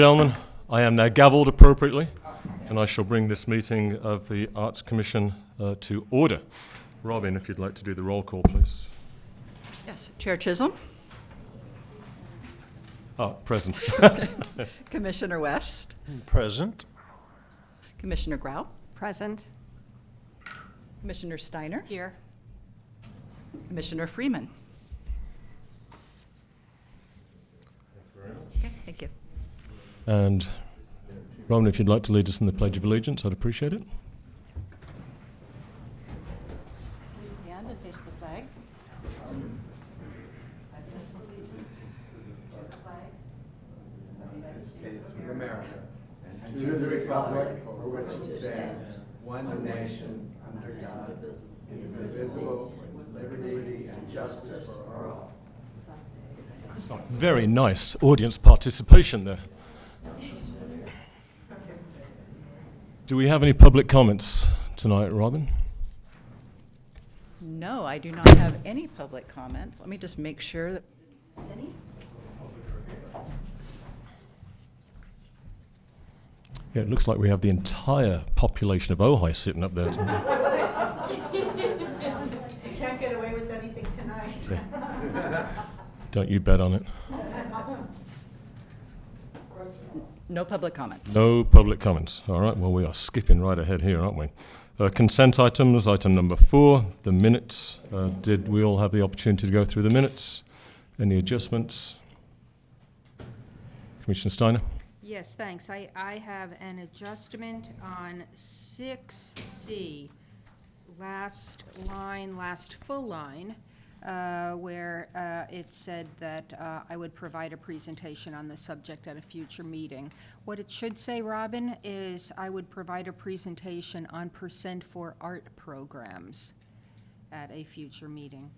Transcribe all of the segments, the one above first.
Gentlemen, I am now gavelled appropriately, and I shall bring this meeting of the Arts Commission to order. Robin, if you'd like to do the roll call, please. Yes, Chair Chisholm. Present. Commissioner West. Present. Commissioner Grau. Present. Commissioner Steiner. Here. Commissioner Freeman. Okay, thank you. And Robin, if you'd like to lead us in the Pledge of Allegiance, I'd appreciate it. Please stand and face the flag. States of America, and to the republic for which it stands, one nation, under God, indivisible, with liberty and justice for all. Very nice audience participation there. Do we have any public comments tonight, Robin? No, I do not have any public comments. Let me just make sure that. Any? Yeah, it looks like we have the entire population of Ojai sitting up there. You can't get away with anything tonight. Yeah. Don't you bet on it. No public comments. No public comments. All right, well, we are skipping right ahead here, aren't we? Consent items, item number 4, the minutes. Did we all have the opportunity to go through the minutes? Any adjustments? Commissioner Steiner? Yes, thanks. I have an adjustment on 6C, last line, last full line, where it said that I would provide a presentation on the subject at a future meeting. What it should say, Robin, is I would provide a presentation on % for art programs at a future meeting.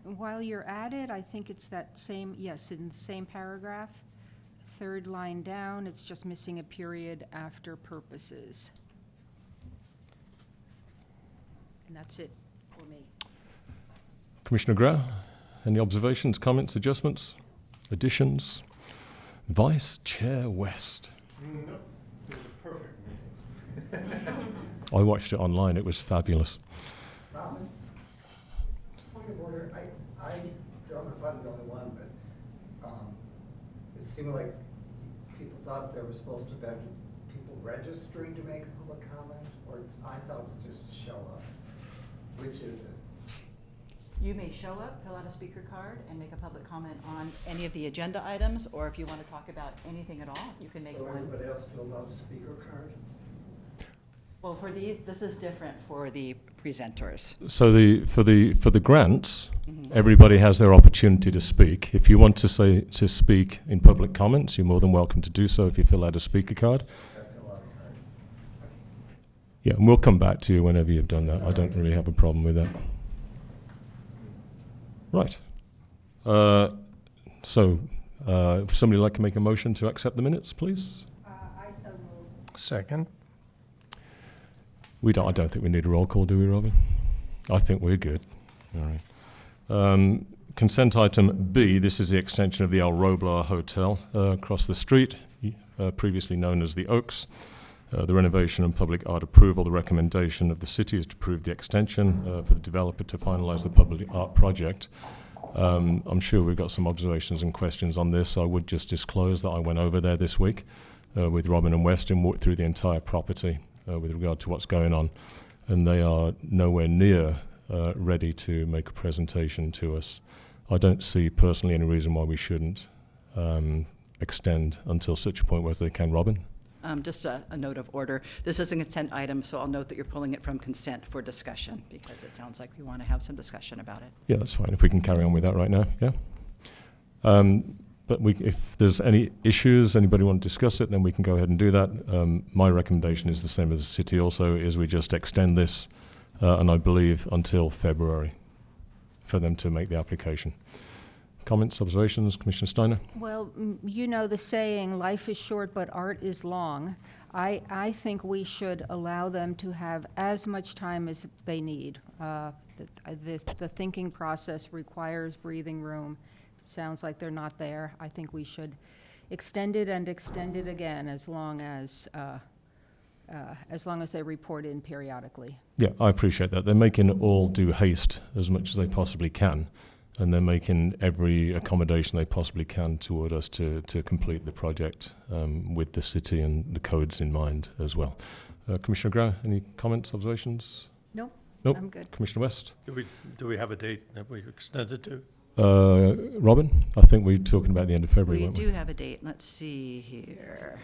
While you're at it, I think it's that same, yes, in the same paragraph, third line down, it's just missing a period after purposes. And that's it for me. Commissioner Grau, any observations, comments, adjustments, additions? Vice Chair West. No, it was a perfect meeting. I watched it online. It was fabulous. Robin, point of order, I don't know if I'm the only one, but it seemed like people thought there was supposed to have been people registering to make a public comment, or I thought it was just to show up. Which is it? You may show up, fill out a speaker card, and make a public comment on any of the agenda items, or if you want to talk about anything at all, you can make So one. everybody else filled out a speaker card? Well, for these, this is different for the presenters. So for the grants, everybody has their opportunity to speak. If you want to speak in public comments, you're more than welcome to do so if you fill out a speaker card. I fill out a card. Yeah, and we'll come back to you whenever you've done that. I don't really have a problem with that. Right. If somebody would like to make a motion to accept the minutes, please. I so move. Second. I don't think we need a roll call, do we, Robin? I think we're good. All right. Consent item B, this is the extension of the El Robo Hotel across the street, previously known as the Oaks. The renovation and public art approval. The recommendation of the city is to approve the extension for the developer to finalise the public art project. I'm sure we've got some observations and questions on this. I would just disclose that I went over there this week with Robin and West and walked through the entire property with regard to what's going on. And they are nowhere near ready to make a presentation to us. I don't see personally any reason why we shouldn't extend until such a point where they can. Robin? Just a note of order. This is a consent item, so I'll note that you're pulling it from consent for discussion, because it sounds like we want to have some discussion about it. Yeah, that's fine. If we can carry on with that right now, yeah. But if there's any issues, anybody want to discuss it, then we can go ahead and do that. My recommendation is the same as the city also, is we just extend this, and I believe until February for them to make the application. Comments, observations, Commissioner Steiner? Well, you know the saying, life is short but art is long. I think we should allow them to have as much time as they need. The thinking process requires breathing room. It sounds like they're not there. I think we should extended and extended again as long as they report in periodically. Yeah, I appreciate that. They're making it all do haste as much as they possibly can, and they're making every accommodation they possibly can toward us to complete the project with the city and the codes in mind as well. Commissioner Grau, any comments, observations? Nope, Nope. I'm good. Commissioner West? Do we have a date that we extended to? Robin, I think we're talking about the end of February, We weren't we? do have a date. Let's see here.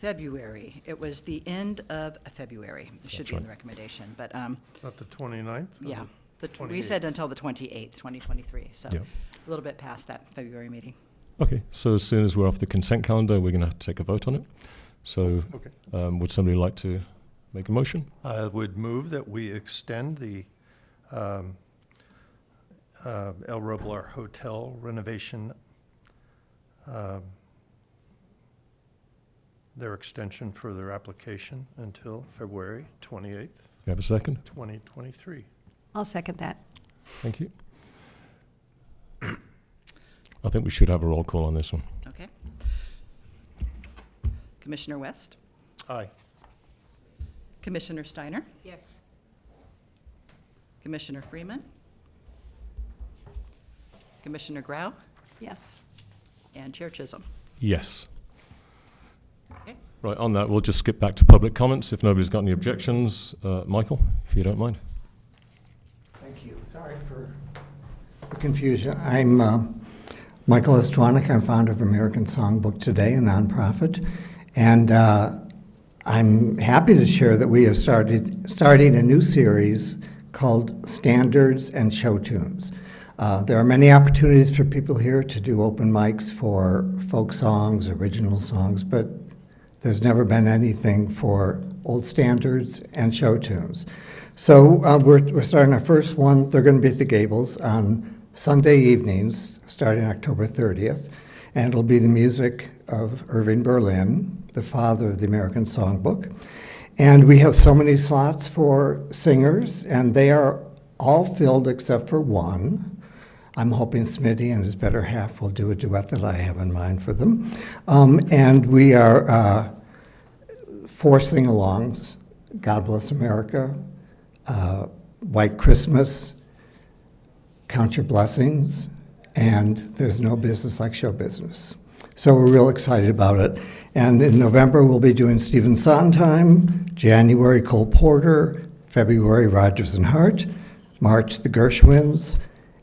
February. It was the end of February. It should That's be in right. the recommendation, but, Not the 29th? yeah. We 28th. said until the 28th, 2023, so Yeah. a little bit past that February meeting. Okay, so as soon as we're off the consent calendar, we're going to have to take a vote on it. So Okay. would somebody like to make a motion? I would move that we extend the El Roblar Hotel renovation, their extension for their application until February 28th, You have a second? 2023. I'll second that. Thank you. I think we should have a roll call on this one. Okay. Commissioner West, Aye. Commissioner Steiner, Yes. Commissioner Freeman, Commissioner Grau, Yes. and Chair Chisholm. Yes. Okay. Right, on that, we'll just skip back to public comments if nobody's got any objections. Michael, if you don't mind. Thank you. Sorry for the confusion. I'm Michael Estwanek. I'm founder of American Songbook Today, a nonprofit. And I'm happy to share that we have starting a new series called Standards and Show Tunes. There are many opportunities for people here to do open mics for folk songs, original songs, but there's never been anything for old standards and show tunes. So we're starting our first one. They're going to be at the Gables on Sunday evenings, starting October 30th, and it'll be the music of Irving Berlin, the father of the American Songbook. And we have so many slots for singers, and they are all filled except for one. I'm hoping Smitty and his better half will do a duet that I have in mind for them. And we are 4 sing-alongs, God Bless America, White Christmas, Count Your Blessings, and There's No Business Like Show Business. So we're real excited about it. And in November, we'll be doing Stephen Sondheim, January, Cole Porter, February, Rodgers and Hart, March, the Gershwins,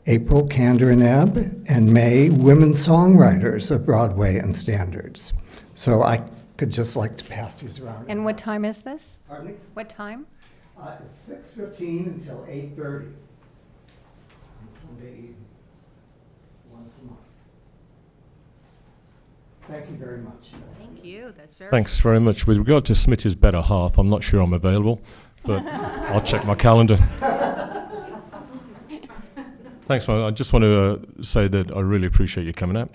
April, Kander and Ebb, and May, Women Songwriters of Broadway and Standards. So I could just like to pass these around. And what time is this? Pardon me? What time? It's 6:15 until 8:30 on Sunday evenings, once a month. Thank you very much. Thank you, that's very. Thanks very much. With regard to Smitty's better half, I'm not sure I'm available, but I'll check my calendar. Thanks, man. I just want to say that I really appreciate you coming out.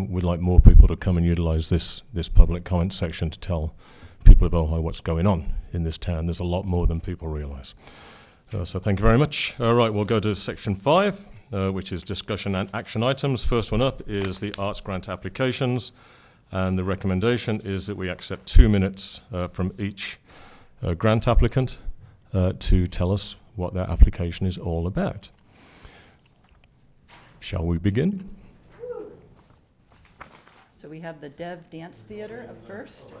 We'd like more people to come and utilize this public comment section to tell people of Ojai what's going on in this town. There's a lot more than people realize. So thank you very much. All right, we'll go to section 5, which is discussion and action items. First one up is the arts grant applications. And the recommendation is that we accept 2 minutes from each grant applicant to tell us what their application is all about. Shall we begin? So we have the Dev Dance Theater up first.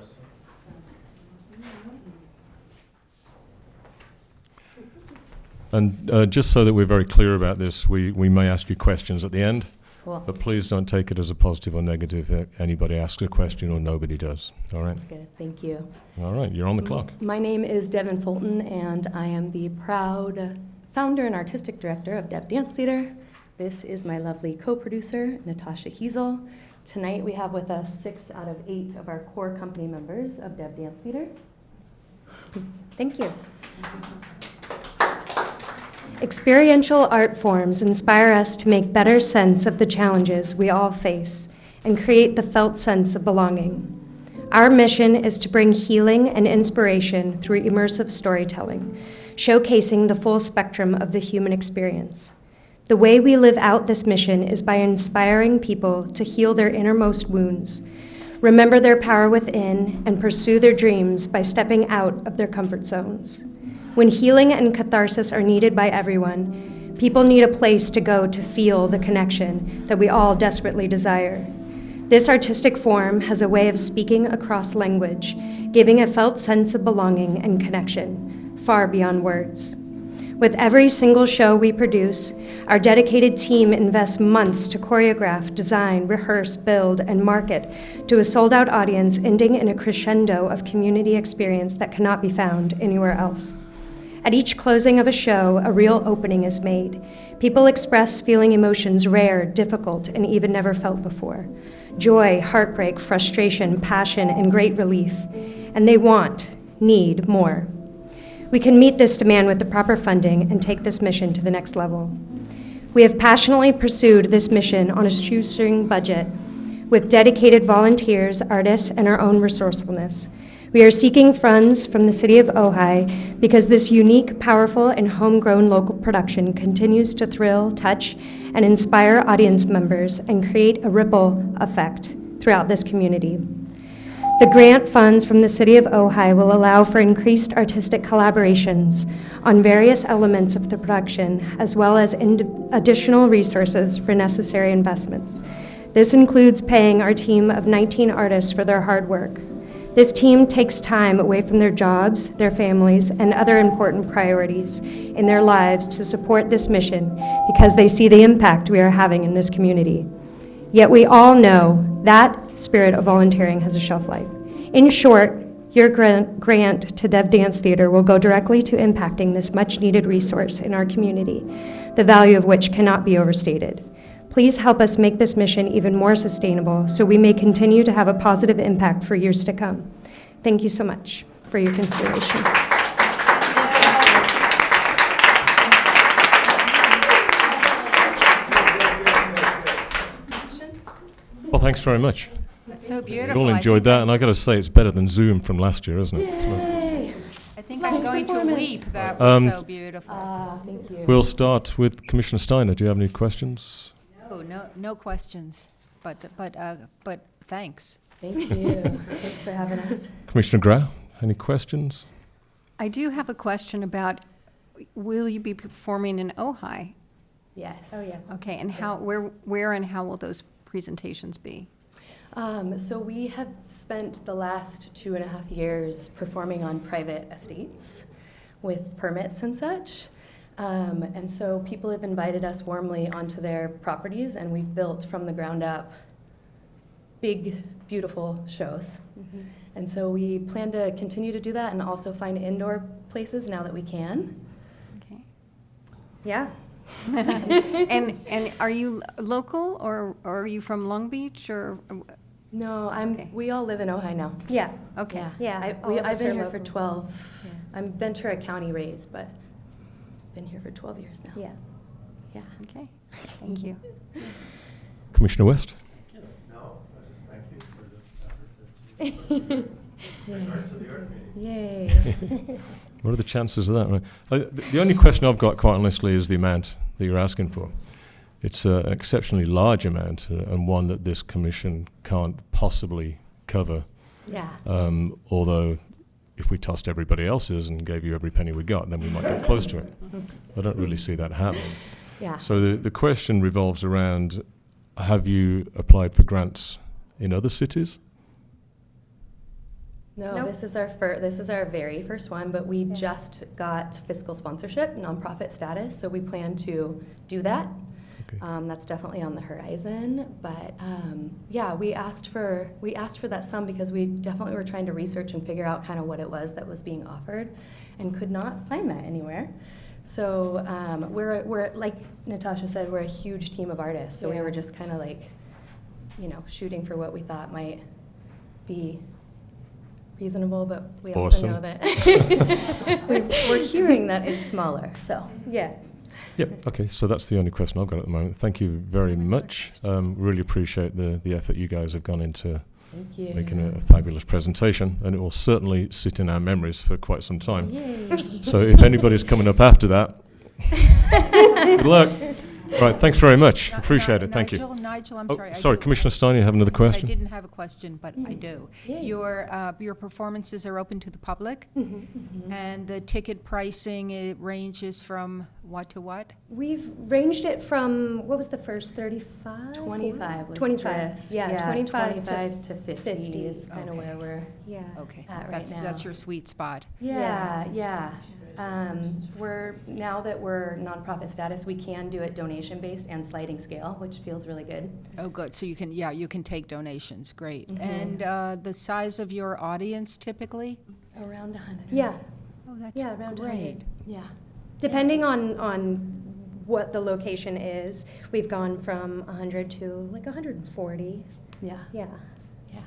And just so that we're very clear about this, we may ask you questions at the end, Cool. but please don't take it as a positive or negative if anybody asks a question or nobody does. All right? That's good. Thank you. All right, you're on the clock. My name is Devin Fulton, and I am the proud founder and artistic director of Dev Dance Theater. This is my lovely co-producer, Natasha Hiesel. Tonight we have with us 6 out of 8 of our core company members of Dev Dance Theater. Thank you. Experiential art forms inspire us to make better sense of the challenges we all face and create the felt sense of belonging. Our mission is to bring healing and inspiration through immersive storytelling, showcasing the full spectrum of the human experience. The way we live out this mission is by inspiring people to heal their innermost wounds, remember their power within, and pursue their dreams by stepping out of their comfort zones. When healing and catharsis are needed by everyone, people need a place to go to feel the connection that we all desperately desire. This artistic form has a way of speaking across language, giving a felt sense of belonging and connection, far beyond words. With every single show we produce, our dedicated team invests months to choreograph, design, rehearse, build, and market to a sold-out audience, ending in a crescendo of community experience that cannot be found anywhere else. At each closing of a show, a real opening is made. People express feeling emotions rare, difficult, and even never felt before. Joy, heartbreak, frustration, passion, and great relief. And they need more. We can meet this demand with the proper funding and take this mission to the next level. We have passionately pursued this mission on a shoestring budget with dedicated volunteers, artists, and our own resourcefulness. We are seeking funds from the city of Ojai because this unique, powerful, and homegrown local production continues to thrill, touch, and inspire audience members and create a ripple effect throughout this community. The grant funds from the city of Ojai will allow for increased artistic collaborations on various elements of the production, as well as additional resources for necessary investments. This includes paying our team of 19 artists for their hard work. This team takes time away from their jobs, their families, and other important priorities in their lives to support this mission because they see the impact we are having in this community. Yet we all know that spirit of volunteering has a shelf life. In short, your grant to Dev Dance Theater will go directly to impacting this much-needed resource in our community, the value of which cannot be overstated. Please help us make this mission even more sustainable so we may continue to have a positive impact for years to come. Thank you so much for your consideration. Well, thanks very much. That's so We beautiful. all enjoyed that, and I got to say, it's better than Zoom from last year, isn't it? I think I'm going to performance. weep. That was so beautiful. Thank you. We'll start with Commissioner Steiner. Do you have any questions? Oh, no questions, but thanks. Thank you. Thanks for having us. Commissioner Grau, any questions? I do have a question about, will you be performing in Ojai? Yes. Oh, yes. Okay, and where and how will those presentations be? So we have spent the last 2.5 years performing on private estates with permits and such. And so people have invited us warmly onto their properties, and we've built from the ground up big, beautiful shows. Mm-hmm. And so we plan to continue to do that and also find indoor places now that we can. Okay. Yeah. And are you local, or are you from Long Beach, or? No, Okay. we all live in Ojai now. Yeah. Okay. Yeah, all of I've us been are here for local. 12, Yeah. I'm Ventura County raised, but been here for 12 years now. Yeah. Yeah. Okay, thank you. Commissioner West? No, I just thank you for the effort that you bring art to the art meeting. Yay. What are the chances of that? Right? The only question I've got, quite honestly, is the amount that you're asking for. It's an exceptionally large amount, and one that this commission can't possibly cover. Yeah. Although, if we tossed everybody else's and gave you every penny we got, then we might get close to it. I don't really see that happening. Yeah. So the question revolves around, have you applied for grants in other cities? No, Nope. this is our very first one, but we just got fiscal sponsorship, nonprofit status, so we plan to do that. Okay. That's definitely on the horizon, but yeah, we asked for that sum because we definitely were trying to research and figure out kind of what it was that was being offered, and could not find that anywhere. So we're like Natasha said, we're a huge team of artists, so we Yeah. were just kind of like, shooting for what we thought might be reasonable, but we also Awesome. know that we're hearing that it's smaller. So Yeah. Yep, okay, so that's the only question I've got at the moment. Thank you very much. Really appreciate the effort you guys have gone into thank you. making a fabulous presentation, and it will certainly sit in our memories for quite some time. Yay. So if anybody's coming up after that, good luck. Right, thanks very much. Appreciate it. Thank you. Nigel, I'm Oh, sorry. I sorry, do- Commissioner Stein, you have another I question? didn't have a question, but I do. Yeah. Your performances are open to the public, Mm-hmm. and the ticket pricing, it ranges from what to what? We've ranged it from, what was the first, 35? 25 was 25, drift. yeah, 25 25 to 50 50. is kind of Okay. where we're Yeah. Okay, At right that's now. your sweet spot. Yeah. Now that we're nonprofit status, we can do it donation-based and sliding scale, which feels really good. Oh, good, so you can take donations, great. Mhm. And the size of your audience typically? Around 100. Yeah, Oh, that's yeah, around 100. great. Yeah. Depending on what the location is, we've gone from 100 to like 140. Yeah. Yeah. Yeah.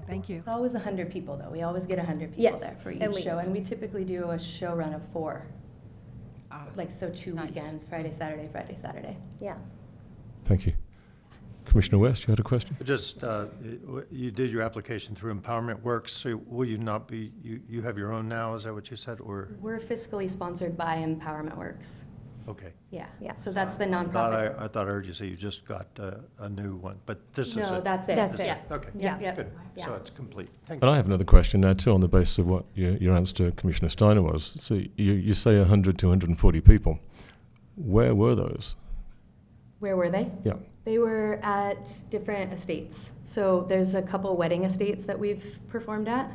Thank you. It's always 100 people, though. We always get 100 people Yes, there for at each show. least. And we typically do a show run of 4. Ah, Like, so 2 Nice. weekends, Friday, Saturday, Friday, Saturday. Yeah. Thank you. Commissioner West, you had a question? Just, you did your application through Empowerment Works, so will you not be, you have your own now, is that what you said, or, We're fiscally sponsored by Empowerment Works. okay. Yeah. Yeah. So that's the I nonprofit. thought I heard you say you just got a new one, but this is it. No, that's it. That's it. Yeah. Okay, Yeah. Yeah. good. Yeah. So it's complete. Thank And you. I have another question now too, on the basis of what your answer to Commissioner Steiner was. So you say 100 to 140 people. Where were those? Where were they? Yeah. They were at different estates. So there's a couple wedding estates that we've performed at.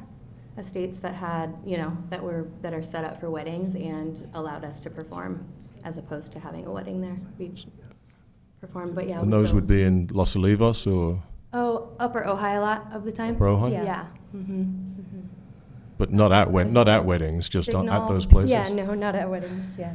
Estates that had, that are set up for weddings and allowed us to perform as opposed to having a wedding there. We performed, but yeah. And we those would built- be in Los Olivos or Oh, Upper Ojai a lot of the time. Upper Ojai? Yeah. Yeah. Mm-hmm. But not at weddings, just at Signal. those places? Yeah, no, not at weddings, yeah.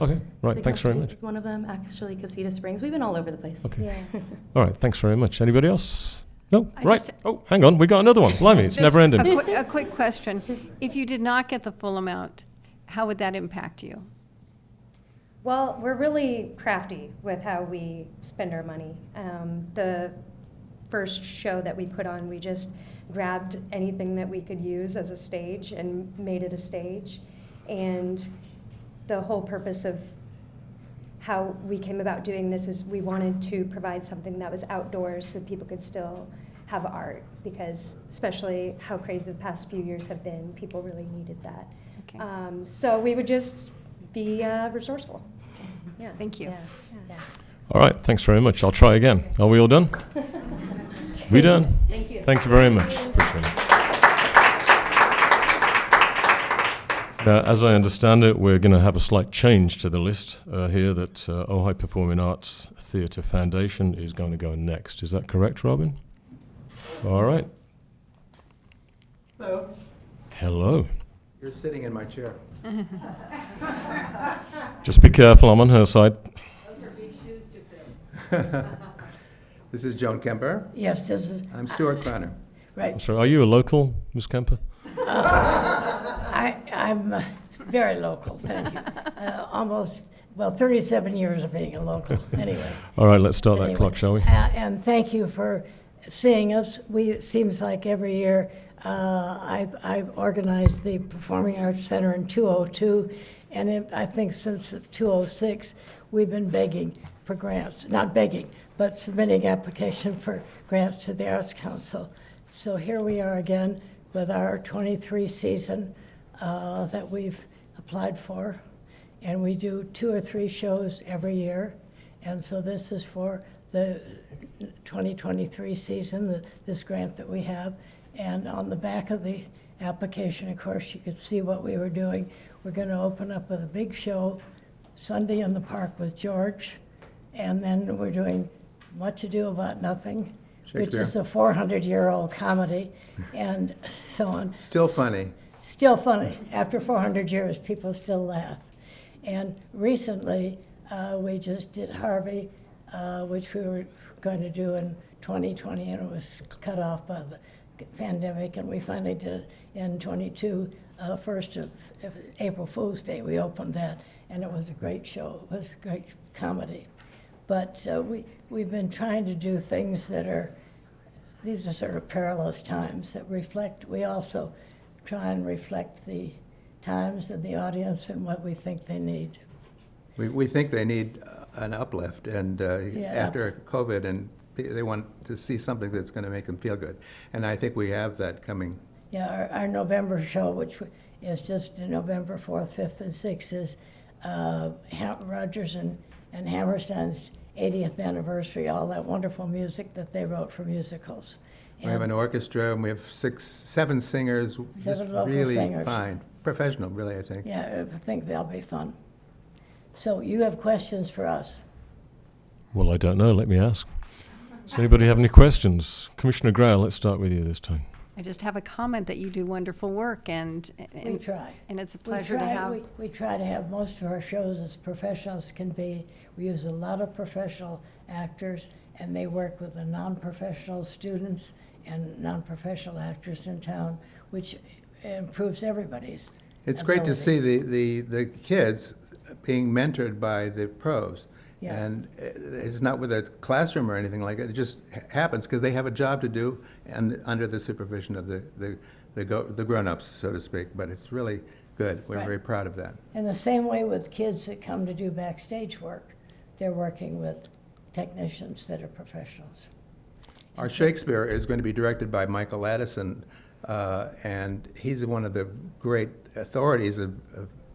Okay, right, thanks very much. It's one of them, actually, Casita Springs. We've been all over the place. Okay, Yeah. all right, thanks very much. Anybody else? No, I right. just- Oh, hang on, we got another one. Blimey, it's Just never ending. A quick question. If you did not get the full amount, how would that impact you? Well, we're really crafty with how we spend our money. The first show that we put on, we just grabbed anything that we could use as a stage and made it a stage. And the whole purpose of how we came about doing this is we wanted to provide something that was outdoors so people could still have art, because especially how crazy the past few years have been, people really needed that. Okay. So we would just be resourceful. Yeah. Thank you. Yeah. Yeah. All right, thanks very much. I'll try again. Are we all done? We done? Thank you. Thank you very much. Appreciate it. Now, as I understand it, we're going to have a slight change to the list here that Ojai Performing Arts Theatre Foundation is going to go next. Is that correct, Robin? All right. Hello. Hello. You're sitting in my chair. Just be careful, I'm on her side. Those are big shoes to fill. This is Joan Kemper. Yes, this is, I'm Stuart Cronner. right. So are you a local, Ms. Kemper? I'm very local, thank you. Almost, 37 years of being a local, anyway. All right, let's start that Anyway, clock, shall we? And thank you for seeing us. It seems like every year I've organized the Performing Arts Center in 202, and I think since 206, we've been begging for grants, not begging, but submitting application for grants to the Arts Council. So here we are again with our 23 season that we've applied for. And we do 2 or 3 shows every year. And so this is for the 2023 season, this grant that we have. And on the back of the application, of course, you could see what we were doing. We're going to open up with a big show, Sunday in the Park with George. And then we're doing Much Ado About Nothing, which is a 400-year-old comedy, and so on. Still funny. Still funny. After 400 years, people still laugh. And recently, we just did Harvey, which we were going to do in 2020, and it was cut off by the pandemic, and we finally did it in 22, 1st of April Fool's Day. We opened that, and it was a great show. It was a great comedy. But we've been trying to do things that these are sort of perilous times that reflect, we also try and reflect the times and the audience and what we think they need. We think they need an uplift, and after COVID, and they want to see something that's going to make them feel good. And I think we have that coming. Yeah, our November show, which is just November 4th, 5th, and 6th, is Rogers and Hammerstein's 80th anniversary, all that wonderful music that they wrote for musicals. We have an orchestra, and we have 7 singers. 7 just local really singers. fine. Professional, really, I think. Yeah, I think they'll be fun. So you have questions for us? Well, I don't know. Let me ask. Does anybody have any questions? Commissioner Grail, let's start with you this time. I just have a comment that you do wonderful work, We try. and it's a pleasure to have. We try to have most of our shows as professional as can be. We use a lot of professional actors, and they work with the non-professional students and non-professional actors in town, which improves everybody's It's great to ability. see the kids being mentored by the pros. Yeah. And it's not with a classroom or anything like that. It just happens because they have a job to do and under the supervision of the grown-ups, so to speak. But it's really good. We're Right. very proud of that. And the same way with kids that come to do backstage work. They're working with technicians that are professionals. Our Shakespeare is going to be directed by Michael Addison, and he's one of the great authorities of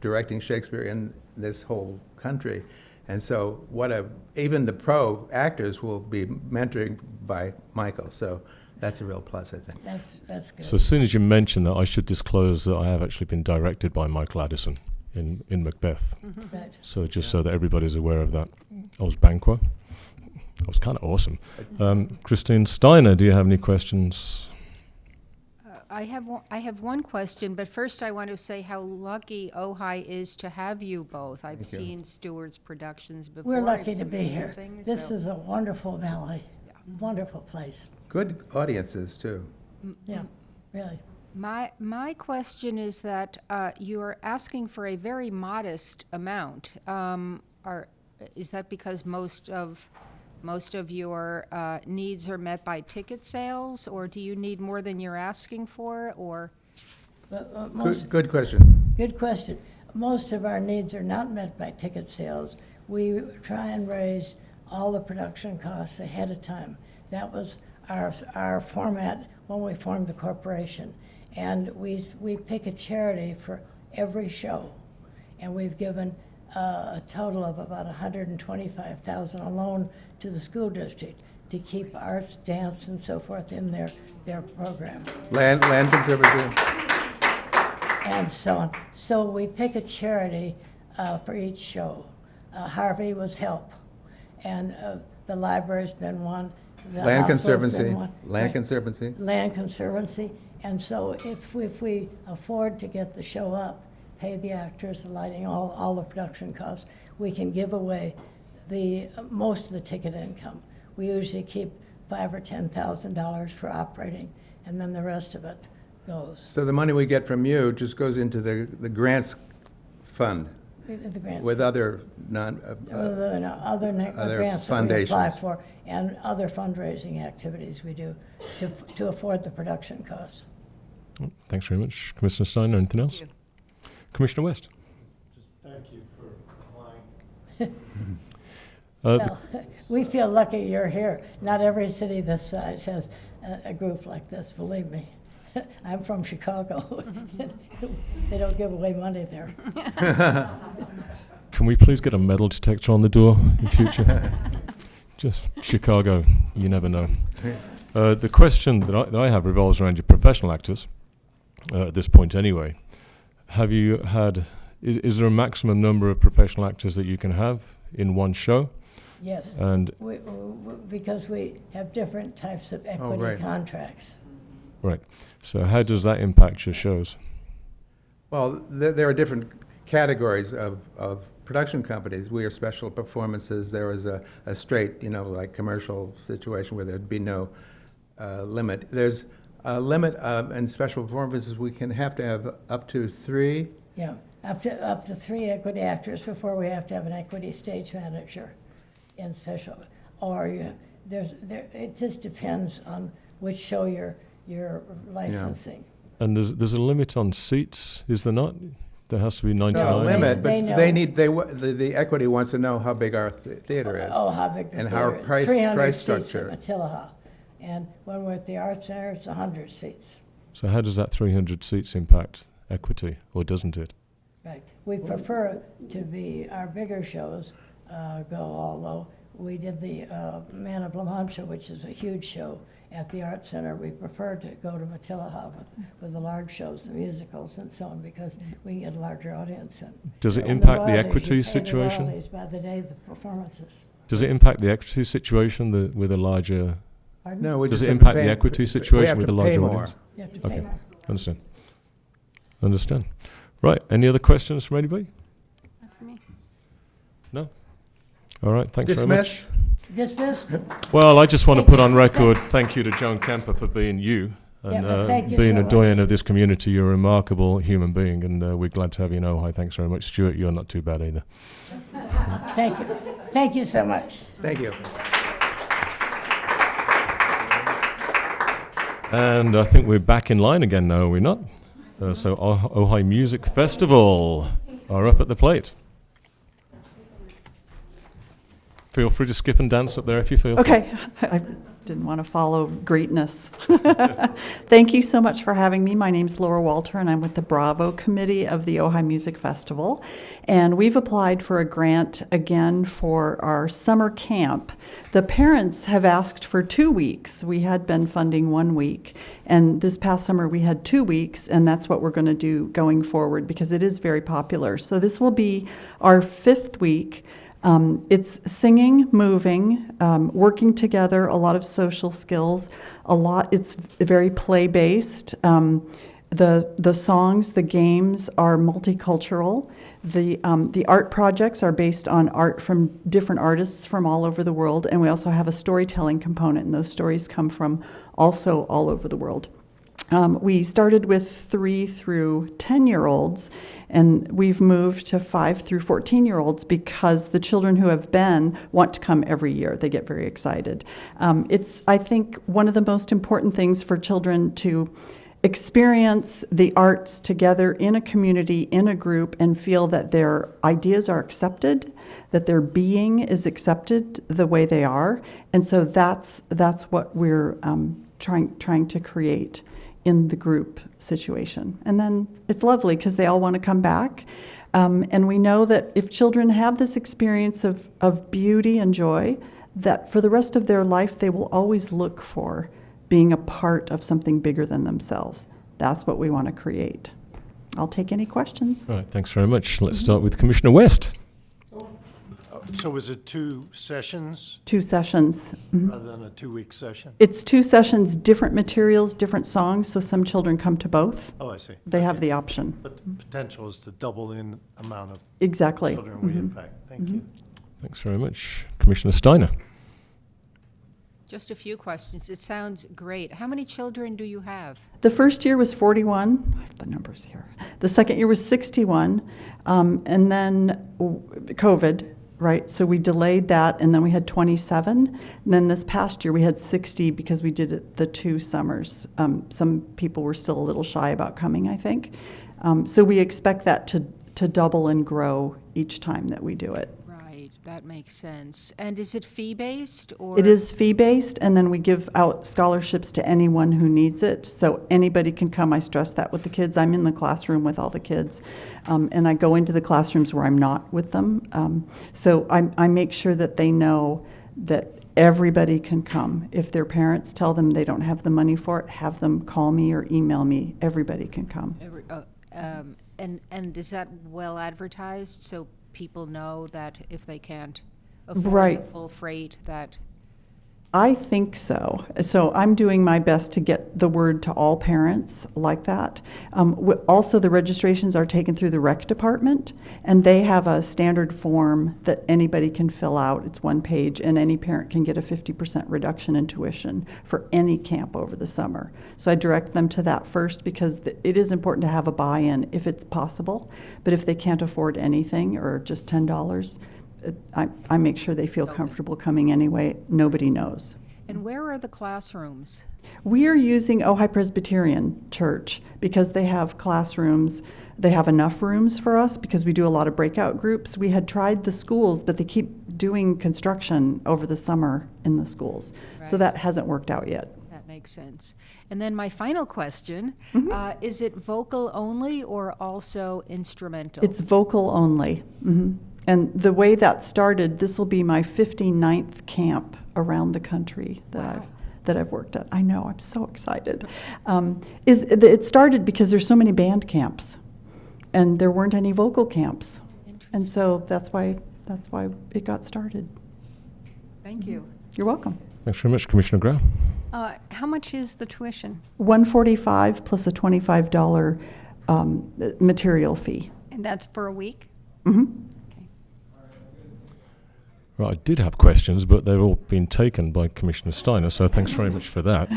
directing Shakespeare in this whole country. And so even the pro actors will be mentoring by Michael, so that's a real plus, I think. That's good. So as soon as you mention that, I should disclose that I have actually been directed by Michael Addison in Macbeth. Right. So just so that everybody's aware of that. I was Banquo. That was kind of awesome. Christine Steiner, do you have any questions? I have one question, but first I want to say how lucky Ojai is to have you both. I've Thank you. seen Stewart's productions before. We're lucky It's to be here. amazing, This so- is a wonderful valley, wonderful place. Good audiences, too. Yeah, really. My question is that you're asking for a very modest amount. Is that because most of your needs are met by ticket sales, or do you need more than you're asking for, or? But, Good question. good question. Most of our needs are not met by ticket sales. We try and raise all the production costs ahead of time. That was our format when we formed the corporation. And we pick a charity for every show. And we've given a total of about $125,000 alone to the school district to keep arts, dance, and so forth in their program. Land Conservancy. And so on. So we pick a charity for each show. Harvey was Help, and the library's been one. The Land hospital's Conservancy. been one. Land Conservancy. Land Conservancy. And so if we afford to get the show up, pay the actors, the lighting, all the production costs, we can give away most of the ticket income. We usually keep $5,000 or $10,000 for operating, and then the rest of it goes. So the money we get from you just goes into the grants fund The grants. with other Other other grants that we apply foundations. for, and other fundraising activities we do to afford the production costs. Thanks very much. Commissioner Steiner, anything else? Thank Commissioner West? Just thank you for applying. Well, we feel lucky you're here. Not every city this size has a group like this, believe me. I'm from Chicago. They don't give away money there. Can we please get a metal detector on the door in future? Just Chicago, you never know. The question that I have revolves around your professional actors, at this point anyway. Have you had, is there a maximum number of professional actors that you can have in one show? Yes, And, because we have different types of equity right. contracts. right, so how does that impact your shows? Well, there are different categories of production companies. We are special performances. There is a straight, like commercial situation where there'd be no limit. There's a limit in special performances. We can have to have up to 3. Yeah, up to 3 equity actors before we have to have an equity stage manager in special. Or it just depends on which show you're licensing. And there's a limit on seats, is there not? There has to be No 99. limit, They but know. the equity wants to know how big our theater is. Oh, how big the And our theater is. 300 price seats structure. at Matilaha. And when we're at the Art Center, it's 100 seats. So how does that 300 seats impact equity, or doesn't it? Right. We prefer to be, our bigger shows go, although we did the Man of La Mancha, which is a huge show at the Art Center. We prefer to go to Matilaha with the large shows, the musicals and so on, because we can get a larger audience. And Does it and impact the royalties, equity you pay the situation? royalties by the day of the performances. Does it impact the equity situation with a larger? Pardon? No, we Does just it have to impact the pay- equity we situation have with to a larger pay more. audience? You have to pay Okay. more. Understand. Understand. Right. Any other questions from anybody? Not for me. No. All right. Thanks very much. Dismiss? Dismiss? Well, I just want to put on record, thank you to Joan Kappa for being you and Yeah, thank you being so a much. doyen of this community. You're a remarkable human being, and we're glad to have you in Ojai. Thanks very much. Stuart, you're not too bad either. Thank you. Thank you so much. Thank you. And I think we're back in line again now, are we not? So Ojai Music Festival are up at the plate. Feel free to skip and dance up there if you feel. Okay, I didn't want to follow greatness. Thank you so much for having me. My name's Laura Walter, and I'm with the Bravo Committee of the Ojai Music Festival. And we've applied for a grant again for our summer camp. The parents have asked for 2 weeks. We had been funding 1 week, and this past summer we had 2 weeks, and that's what we're going to do going forward because it is very popular. So this will be our 5th week. It's singing, moving, working together, a lot of social skills, it's very play-based. The songs, the games are multicultural. The art projects are based on art from different artists from all over the world, and we also have a storytelling component, and those stories come from also all over the world. We started with 3 through 10-year-olds, and we've moved to 5 through 14-year-olds because the children who have been want to come every year. They get very excited. It's, I think, one of the most important things for children to experience the arts together in a community, in a group, and feel that their ideas are accepted, that their being is accepted the way they are. And so that's what we're trying to create in the group situation. And then it's lovely because they all want to come back. And we know that if children have this experience of beauty and joy, that for the rest of their life, they will always look for being a part of something bigger than themselves. That's what we want to create. I'll take any questions. All right, thanks very much. Let's start with Commissioner West. So was it 2 sessions 2 sessions. rather than a 2-week session? It's 2 sessions, different materials, different songs, so some children come to both. Oh, I see. They have Okay. the option. But the potential is to double in amount of Exactly. children we impact. Thank you. Thanks very much. Commissioner Steiner. Just a few questions. It sounds great. How many children do you have? The first year was 41. I have the numbers here. The second year was 61. And then COVID, right? So we delayed that, and then we had 27. And then this past year we had 60 because we did it the 2 summers. Some people were still a little shy about coming, I think. So we expect that to double and grow each time that we do it. Right, that makes sense. And is it fee-based or? It is fee-based, and then we give out scholarships to anyone who needs it. So anybody can come. I stress that with the kids. I'm in the classroom with all the kids, and I go into the classrooms where I'm not with them. So I make sure that they know that everybody can come. If their parents tell them they don't have the money for it, have them call me or email me. Everybody can come. And is that well advertised, so people know that if they can't afford Right. the full freight, that? I think so. So I'm doing my best to get the word to all parents like that. Also, the registrations are taken through the rec department, and they have a standard form that anybody can fill out. It's 1 page, and any parent can get a 50% reduction in tuition for any camp over the summer. So I direct them to that first because it is important to have a buy-in if it's possible. But if they can't afford anything or just $10, I make sure they feel Okay. comfortable coming anyway. Nobody knows. And where are the classrooms? We are using Ojai Presbyterian Church because they have classrooms. They have enough rooms for us because we do a lot of breakout groups. We had tried the schools, but they keep doing construction over the summer in the schools. So Right. that hasn't worked out yet. That makes sense. And then my final question, is it vocal only or also instrumental? It's vocal only. And the way that started, this will be my 59th camp around the country that I've worked at. I know, I'm so excited. It started because there's so many band camps, and there weren't any vocal camps, and so that's why it got started. Thank you. You're welcome. Thanks very much, Commissioner Grau. How much is the tuition? $145 plus a $25 material fee. And that's for a week? Right, I did have questions, but they've all been taken by Commissioner Steiner, so thanks very much for that.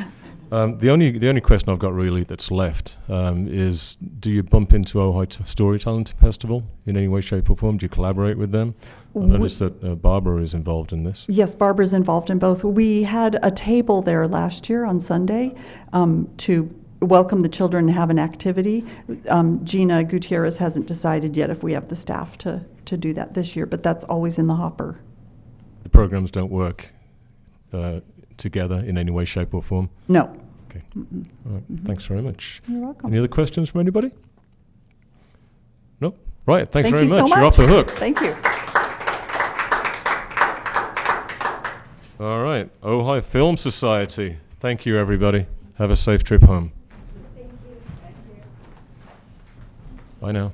The only question I've got really that's left is, do you bump into Ojai Storytelling Festival in any way, shape, or form? Do you collaborate with them? I noticed that Barbara is involved in this. Yes, Barbara's involved in both. We had a table there last year on Sunday to welcome the children and have an activity. Gina Gutierrez hasn't decided yet if we have the staff to do that this year, but that's always in the hopper. The programs don't work together in any way, shape, or form? No. Okay. All right. Thanks very much. You're welcome. Any other questions from anybody? No? Right. Thanks Thank very you so much. You're off the hook. Thank you. All right. Ojai Film Society. Thank you, everybody. Have a safe trip home. Thank you. Thank you. Bye now.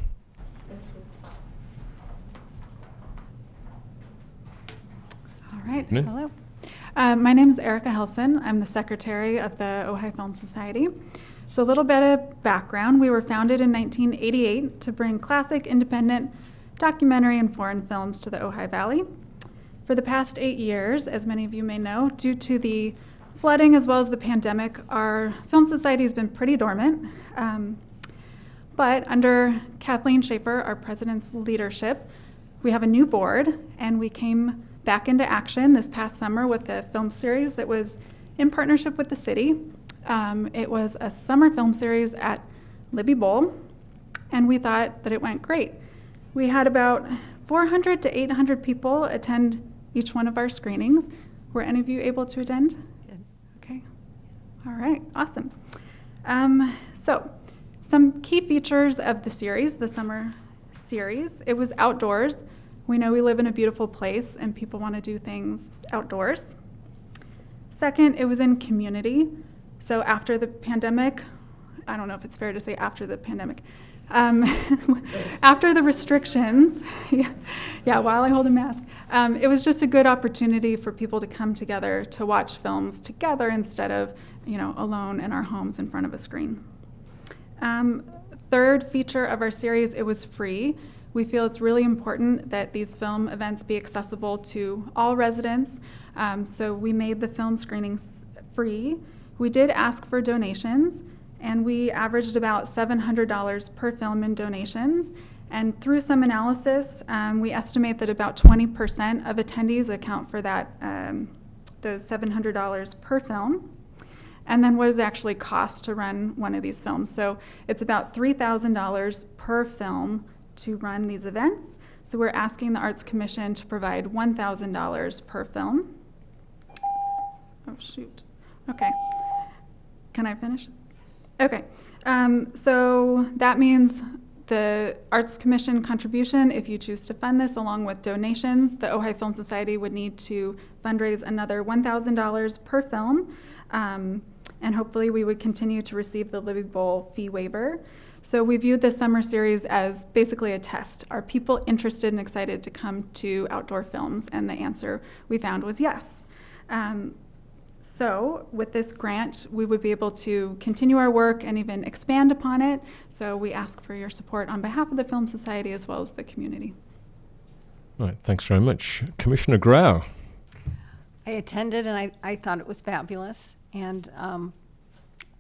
All right, Nin? hello. My name is Erica Hilson. I'm the secretary of the Ojai Film Society. So a little bit of background. We were founded in 1988 to bring classic, independent, documentary, and foreign films to the Ojai Valley. For the past 8 years, as many of you may know, due to the flooding as well as the pandemic, our film society has been pretty dormant. But under Kathleen Schaefer, our president's leadership, we have a new board, and we came back into action this past summer with a film series that was in partnership with the city. It was a summer film series at Libby Bowl, and we thought that it went great. We had about 400 to 800 people attend each one of our screenings. Were any of you able to attend? Good. Okay. All right, awesome. So some key features of the series, the summer series. It was outdoors. We know we live in a beautiful place and people want to do things outdoors. Second, it was in community. So after the pandemic, I don't know if it's fair to say after the pandemic, after the restrictions, while I hold a mask, it was just a good opportunity for people to come together to watch films together instead of, alone in our homes in front of a screen. Third feature of our series, it was free. We feel it's really important that these film events be accessible to all residents, so we made the film screenings free. We did ask for donations, and we averaged about $700 per film in donations. And through some analysis, we estimate that about 20% of attendees account for that, those $700 per film. And then what does it actually cost to run one of these films? So it's about $3,000 per film to run these events. So we're asking the Arts Commission to provide $1,000 per film. Oh, shoot. Okay. Can I finish? Yes. Okay. So that means the Arts Commission contribution, if you choose to fund this along with donations, the Ojai Film Society would need to fundraise another $1,000 per film. And hopefully we would continue to receive the Libby Bowl fee waiver. So we viewed this summer series as basically a test. Are people interested and excited to come to outdoor films? And the answer we found was yes. So with this grant, we would be able to continue our work and even expand upon it. So we ask for your support on behalf of the Film Society as well as the community. All right, thanks very much. Commissioner Grau. I attended and I thought it was fabulous. And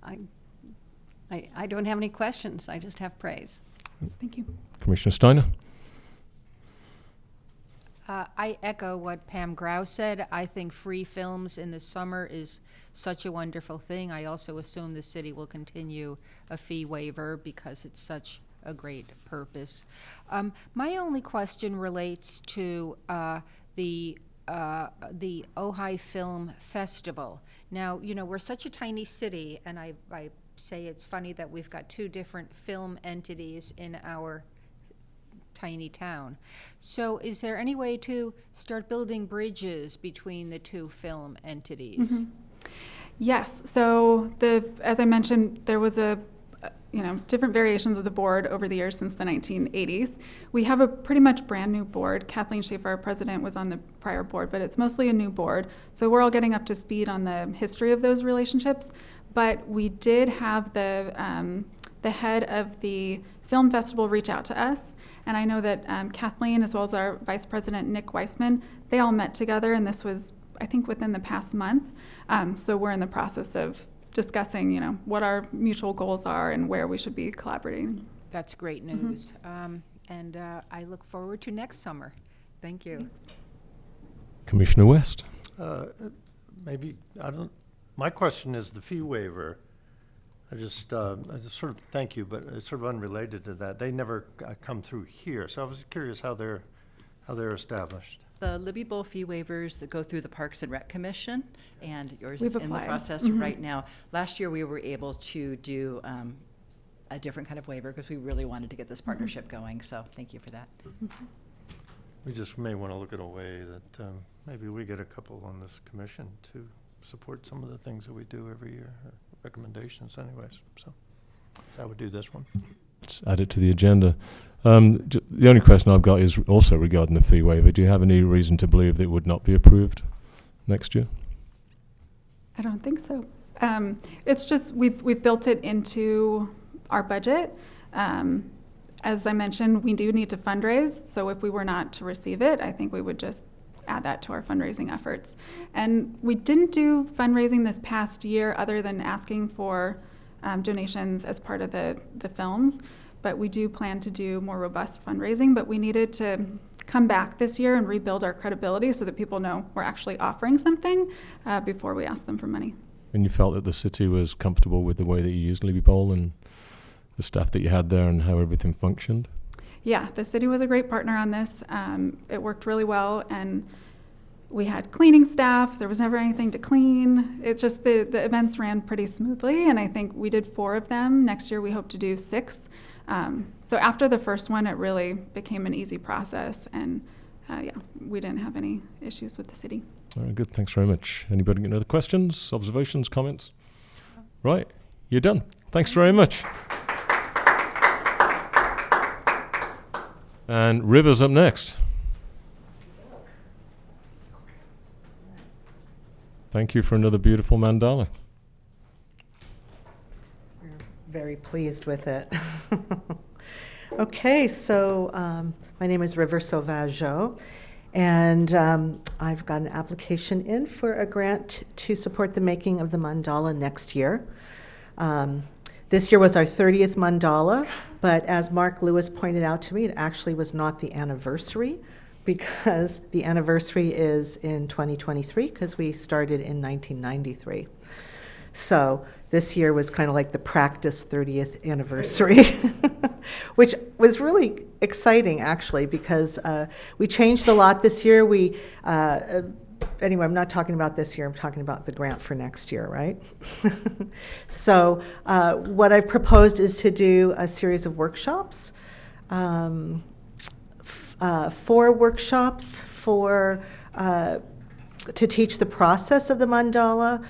I don't have any questions. I just have praise. Thank you. Commissioner Steiner. I echo what Pam Grau said. I think free films in the summer is such a wonderful thing. I also assume the city will continue a fee waiver because it's such a great purpose. My only question relates to the Ojai Film Festival. Now, you know, we're such a tiny city, and I say it's funny that we've got two different film entities in our tiny town. So is there any way to start building bridges between the two film entities? Yes. So as I mentioned, there was different variations of the board over the years since the 1980s. We have a pretty much brand new board. Kathleen Schaefer, our president, was on the prior board, but it's mostly a new board. So we're all getting up to speed on the history of those relationships. But we did have the head of the film festival reach out to us, and I know that Kathleen, as well as our vice president Nick Weissman, they all met together, and this was, I think, within the past month. So we're in the process of discussing, what our mutual goals are and where we should be collaborating. That's great news. And I look forward to next summer. Thank you. Commissioner West. My question is the fee waiver. I just sort of thank you, but it's sort of unrelated to that. They never come through here, so I was curious how they're established. The Libby Bowl fee waivers that go through the Parks and Rec Commission, and yours We've is in the applied. process right now. Last year, we were able to do a different kind of waiver because we really wanted to get this partnership going, so thank you for that. We just may want to look at a way that maybe we get a couple on this commission to support some of the things that we do every year, or recommendations anyways. So I would do this one. Let's add it to the agenda. The only question I've got is also regarding the fee waiver. Do you have any reason to believe that it would not be approved next year? I don't think so. It's just we built it into our budget. As I mentioned, we do need to fundraise, so if we were not to receive it, I think we would just add that to our fundraising efforts. And we didn't do fundraising this past year other than asking for donations as part of the films, but we do plan to do more robust fundraising, but we needed to come back this year and rebuild our credibility so that people know we're actually offering something before we ask them for money. And you felt that the city was comfortable with the way that you used Libby Bowl and the staff that you had there and how everything functioned? Yeah, the city was a great partner on this. It worked really well, and we had cleaning staff. There was never anything to clean. It's just the events ran pretty smoothly, and I think we did 4 of them. Next year we hope to do 6. So after the first one, it really became an easy process, and we didn't have any issues with the city. All right, good. Thanks very much. Anybody got any other questions, observations, comments? Right, you're done. Thanks very much. And River's up next. Thank you for another beautiful mandala. We're very pleased with it. Okay, so my name is River Sauvageau, and I've got an application in for a grant to support the making of the mandala next year. This year was our 30th mandala, but as Mark Lewis pointed out to me, it actually was not the anniversary, because the anniversary is in 2023, because we started in 1993. So this year was kind of like the practice 30th anniversary, which was really exciting, actually, because we changed a lot this year. Anyway, I'm not talking about this year, I'm talking about the grant for next year, right? So what I've proposed is to do a series of workshops, 4 workshops to teach the process of the mandala.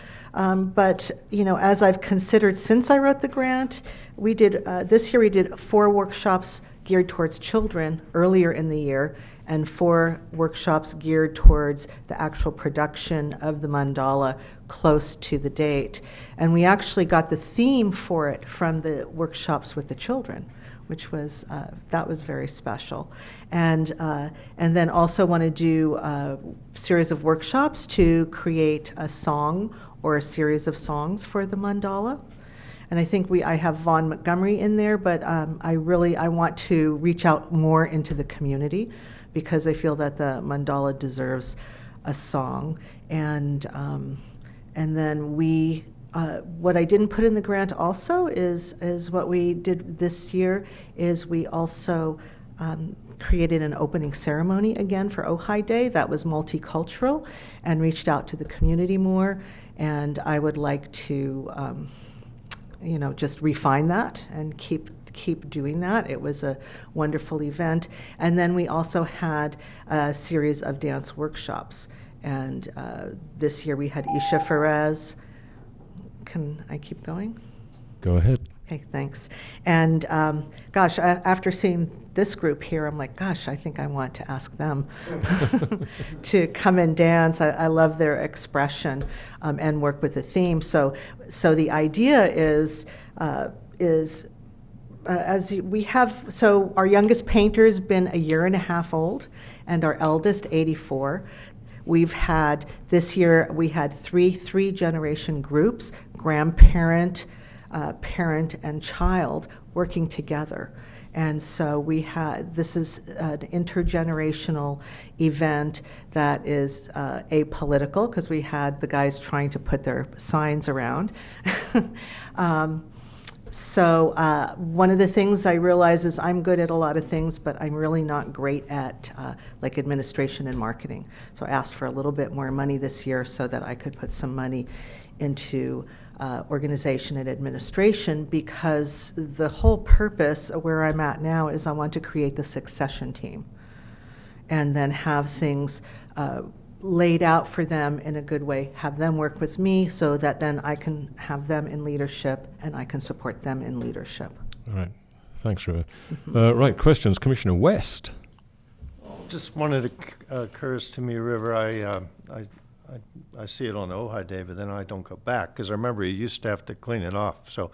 But, as I've considered since I wrote the grant, this year we did 4 workshops geared towards children earlier in the year, and 4 workshops geared towards the actual production of the mandala close to the date. And we actually got the theme for it from the workshops with the children, which was, that was very special. And then also want to do a series of workshops to create a song or a series of songs for the mandala. And I think I have Vaughn Montgomery in there, but I want to reach out more into the community, because I feel that the mandala deserves a song. And then what I didn't put in the grant also is what we did this year is we also created an opening ceremony again for Ojai Day that was multicultural and reached out to the community more. And I would like to, just refine that and keep doing that. It was a wonderful event. And then we also had a series of dance workshops. And this year we had Isha Ferez. Can I keep going? Go ahead. Okay, thanks. And after seeing this group here, I'm like, gosh, I think I want to ask them to come and dance. I love their expression and work with the theme. So the idea is as we have, so our youngest painter's been a year and a half old, and our eldest 84. We've had, this year, we had three generation groups, grandparent, parent, and child working together. And so this is an intergenerational event that is apolitical, because we had the guys trying to put their signs around. So one of the things I realize is I'm good at a lot of things, but I'm really not great at like administration and marketing. So I asked for a little bit more money this year so that I could put some money into organization and administration, because the whole purpose of where I'm at now is I want to create the succession team and then have things laid out for them in a good way, have them work with me so that then I can have them in leadership and I can support them in leadership. All right. Thanks, River. Right, questions. Commissioner West. Just wanted to occurs to me, River, I see it on Ojai Day, but then I don't go back, because I remember you used to have to clean it off. So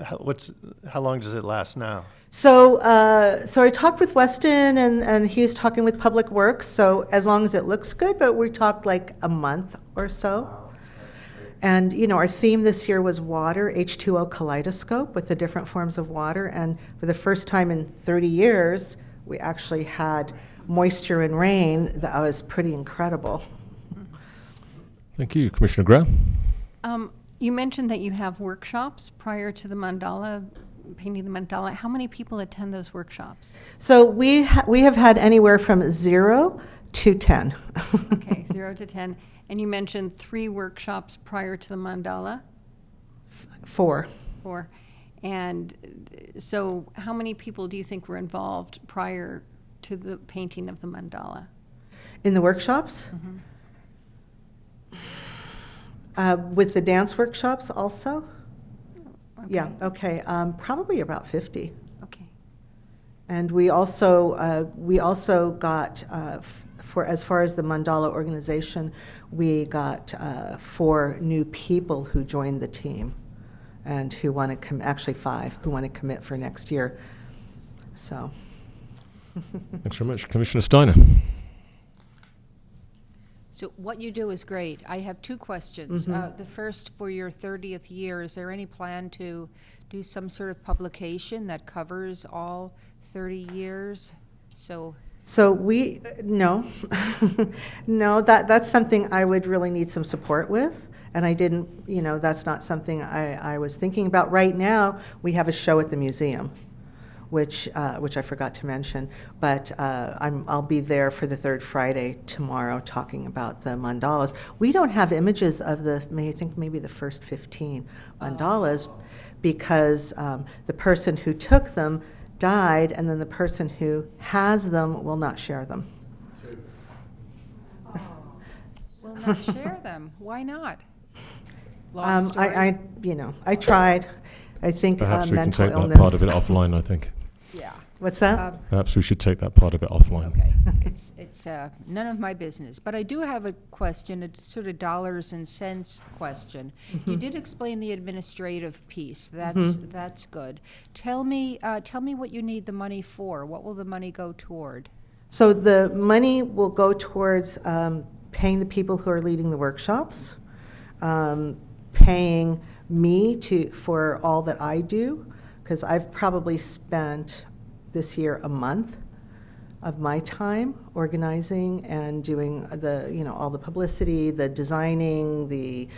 how long does it last now? So I talked with Weston, and he's talking with Public Works, so as long as it looks good, but we talked like a month or so. Wow. And, our theme this year was water, H2O kaleidoscope with the different forms of water, and for the first time in 30 years, we actually had moisture and rain. That was pretty incredible. Thank you. Commissioner Graham? You mentioned that you have workshops prior to the mandala, painting the mandala. How many people attend those workshops? So we have had anywhere from 0 to 10. Okay, 0 to 10. And you mentioned 3 workshops prior to the mandala? 4. 4. And so how many people do you think were involved prior to the painting of the mandala? In the workshops? Mm-hmm. With the dance workshops also? Okay. Yeah, okay, probably about 50. Okay. And we also got, for as far as the mandala organization, we got 4 new people who joined the team, and who want to actually 5 who want to commit for next year. So. Thanks very much. Commissioner Steiner. So what you do is great. I have 2 questions. Mm-hmm. The first, for your 30th year, is there any plan to do some sort of publication that covers all 30 years? So No, no, that's something I would really need some support with. And I didn't, that's not something I was thinking about. Right now, we have a show at the museum, which I forgot to mention, but I'll be there for the 3rd Friday tomorrow talking about the mandalas. We don't have images of maybe the first 15 mandalas, because the person who took them died, and then the person who has them will not share them. will not share them. Why not? Long story. I tried. I think Perhaps we can mental take illness. that part of it offline, I think. Yeah. What's that? Perhaps we should take that part of it offline. Okay. It's none of my business. But I do have a question, a sort of dollars and cents question. You did explain the administrative piece. That's good. Tell me what you need the money for. What will the money go toward? So the money will go towards paying the people who are leading the workshops, paying me for all that I do, because I've probably spent this year a month of my time organizing and doing all the publicity, the designing, the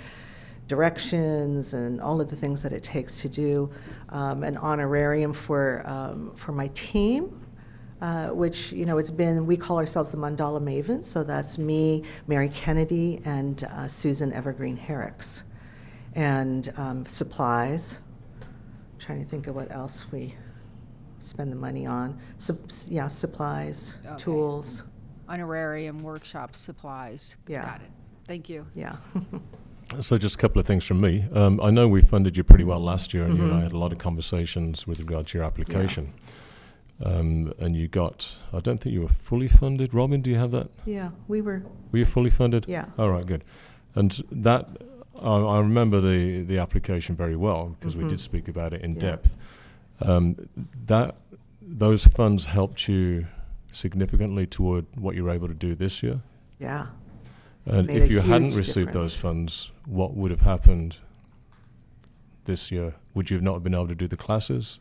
directions, and all of the things that it takes to do an honorarium for my team. Which, we call ourselves the Mandala Mavens, so that's me, Mary Kennedy, and Susan Evergreen Herricks. And supplies, I'm trying to think of what else we spend the money on. Supplies, Okay. tools. Honorarium, workshops, supplies. Yeah. Got it. Thank you. Yeah. So just a couple of things from me. I know we funded you pretty well last year, and you and I had a lot of conversations with regard to your application. And you got, I don't think you were fully funded. Robin, do you have that? Yeah, we were. Were you fully funded? Yeah. All right, good. And that, I remember the application very well because we did speak about it in depth. Those funds helped you significantly toward what you were able to do this year? Yeah. And Made if a you hadn't huge received difference. those funds, what would have happened this year? Would you have not been able to do the classes?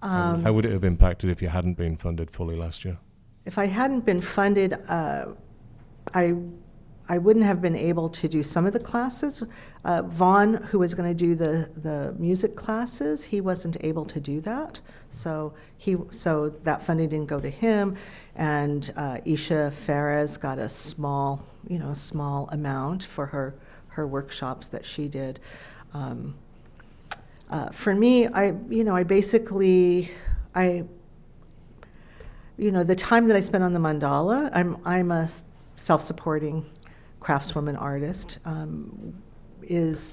How would it have impacted if you hadn't been funded fully last year? If I hadn't been funded, I wouldn't have been able to do some of the classes. Vaughn, who was going to do the music classes, he wasn't able to do that. So that funding didn't go to him. And Isha Ferez got a small amount for her workshops that she did. For me, the time that I spent on the mandala, I'm a self-supporting craftswoman artist,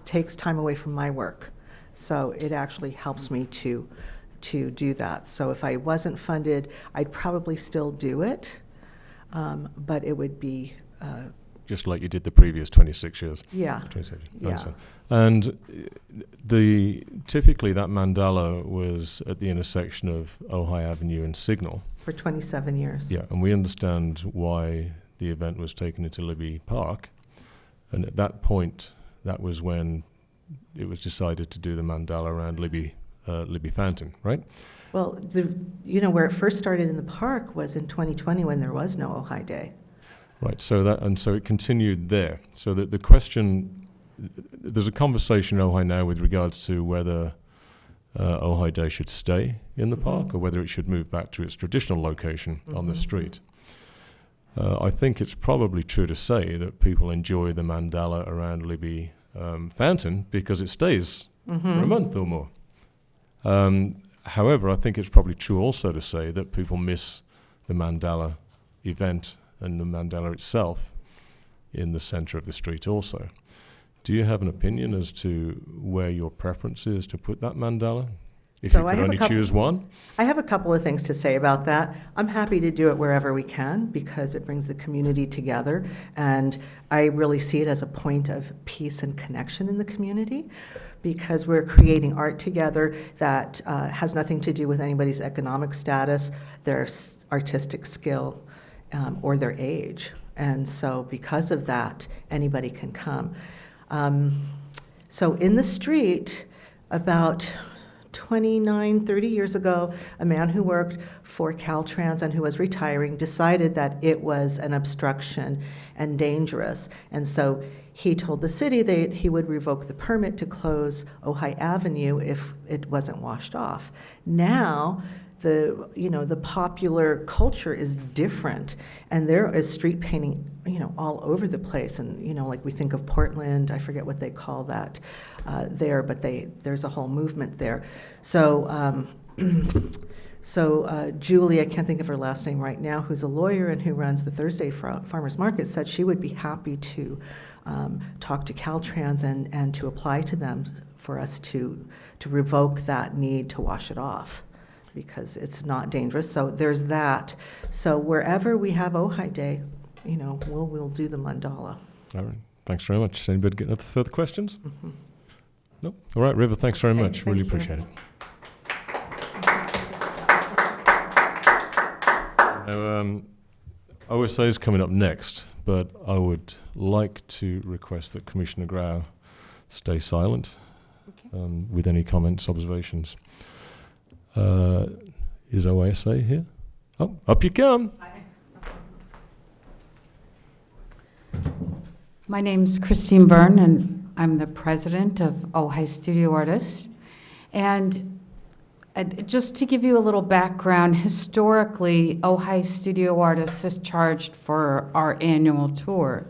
takes time away from my work. So it actually helps me to do that. So if I wasn't funded, I'd probably still do it, but it would be Just like you did the previous 26 years. Yeah. 26, Yeah. understand. And typically that mandala was at the intersection of Ojai Avenue and Signal. for 27 years. Yeah, and we understand why the event was taken into Libby Park. And at that point, that was when it was decided to do the mandala around Libby Fountain, right? Well, where it first started in the park was in 2020 when there was no Ojai Day. Right, so it continued there. So the question, there's a conversation in Ojai now with regards to whether Ojai Day should stay in the park or whether it should move back to its traditional location on the street. I think it's probably true to say that people enjoy the mandala around Libby Fountain because it stays for a month or more. However, I think it's probably true also to say that people miss the mandala event and the mandala itself in the center of the street also. Do you have an opinion as to where your preference is to put that mandala? If So you I could have a only couple- choose one? I have a couple of things to say about that. I'm happy to do it wherever we can because it brings the community together, and I really see it as a point of peace and connection in the community because we're creating art together that has nothing to do with anybody's economic status, their artistic skill, or their age. And so because of that, anybody can come. So in the street, about 29, 30 years ago, a man who worked for Caltrans and who was retiring decided that it was an obstruction and dangerous. And so he told the city that he would revoke the permit to close Ojai Avenue if it wasn't washed off. Now, the popular culture is different, and there is street painting, all over the place. And, like we think of Portland, I forget what they call that there, but there's a whole movement there. So, Julie, I can't think of her last name right now, who's a lawyer and who runs the Thursday Farmers Market, said she would be happy to talk to Caltrans and to apply to them for us to revoke that need to wash it off, because it's not dangerous. So there's that. So wherever we have Ojai Day, we'll do the mandala. All right, thanks very much. Anybody get any further questions? No? All right, River, thanks very much. Really thank you. appreciate it. Now, OSA is coming up next, but I would like to request that Commissioner Grau stay silent with any comments, observations. Is OSA here? Oh, up you come. My name's Christine Byrne, and I'm the president of Ojai Studio Artists. And just to give you a little background, historically, Ojai Studio Artists has charged for our annual tour.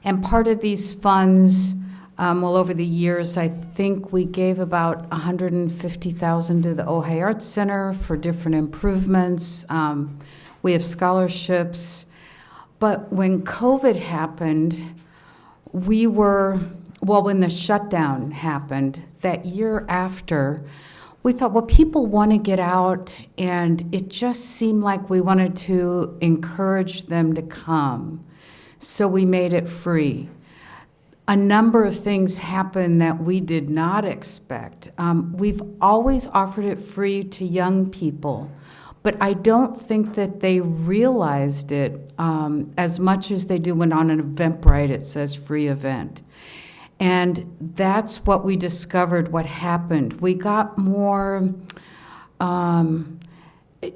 And part of these funds, well, over the years, I think we gave about $150,000 to the Ojai Arts Center for different improvements. We have scholarships. But when COVID happened, when the shutdown happened, that year after, we thought, well, people want to get out, and it just seemed like we wanted to encourage them to come. So we made it free. A number of things happened that we did not expect. We've always offered it free to young people, but I don't think that they realized it as much as they do when on an Eventbrite it says free event. And that's what we discovered what happened. We got more,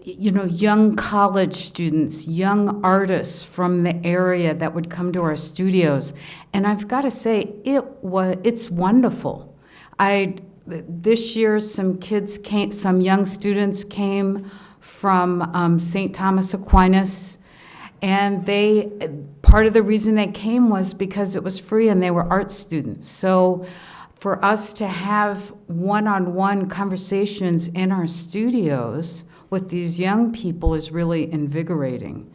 young college students, young artists from the area that would come to our studios. And I've got to say, it's wonderful. This year, some young students came from St. Thomas Aquinas, and part of the reason they came was because it was free and they were art students. So for us to have one-on-one conversations in our studios with these young people is really invigorating.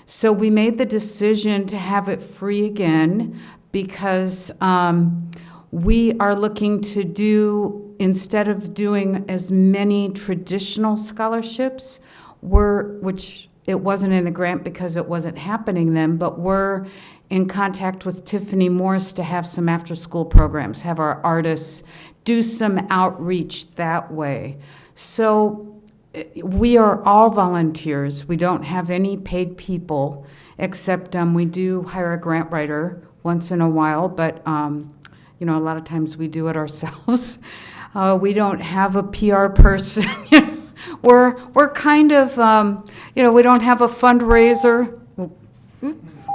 So we made the decision to have it free again because we are looking to do, instead of doing as many traditional scholarships, which it wasn't in the grant because it wasn't happening then, but we're in contact with Tiffany Morse to have some after-school programs, have our artists do some outreach that way. So we are all volunteers. We don't have any paid people, except we do hire a grant writer once in a while, but a lot of times we do it ourselves. We don't have a PR person. We're kind of, we don't have a fundraiser. Oops.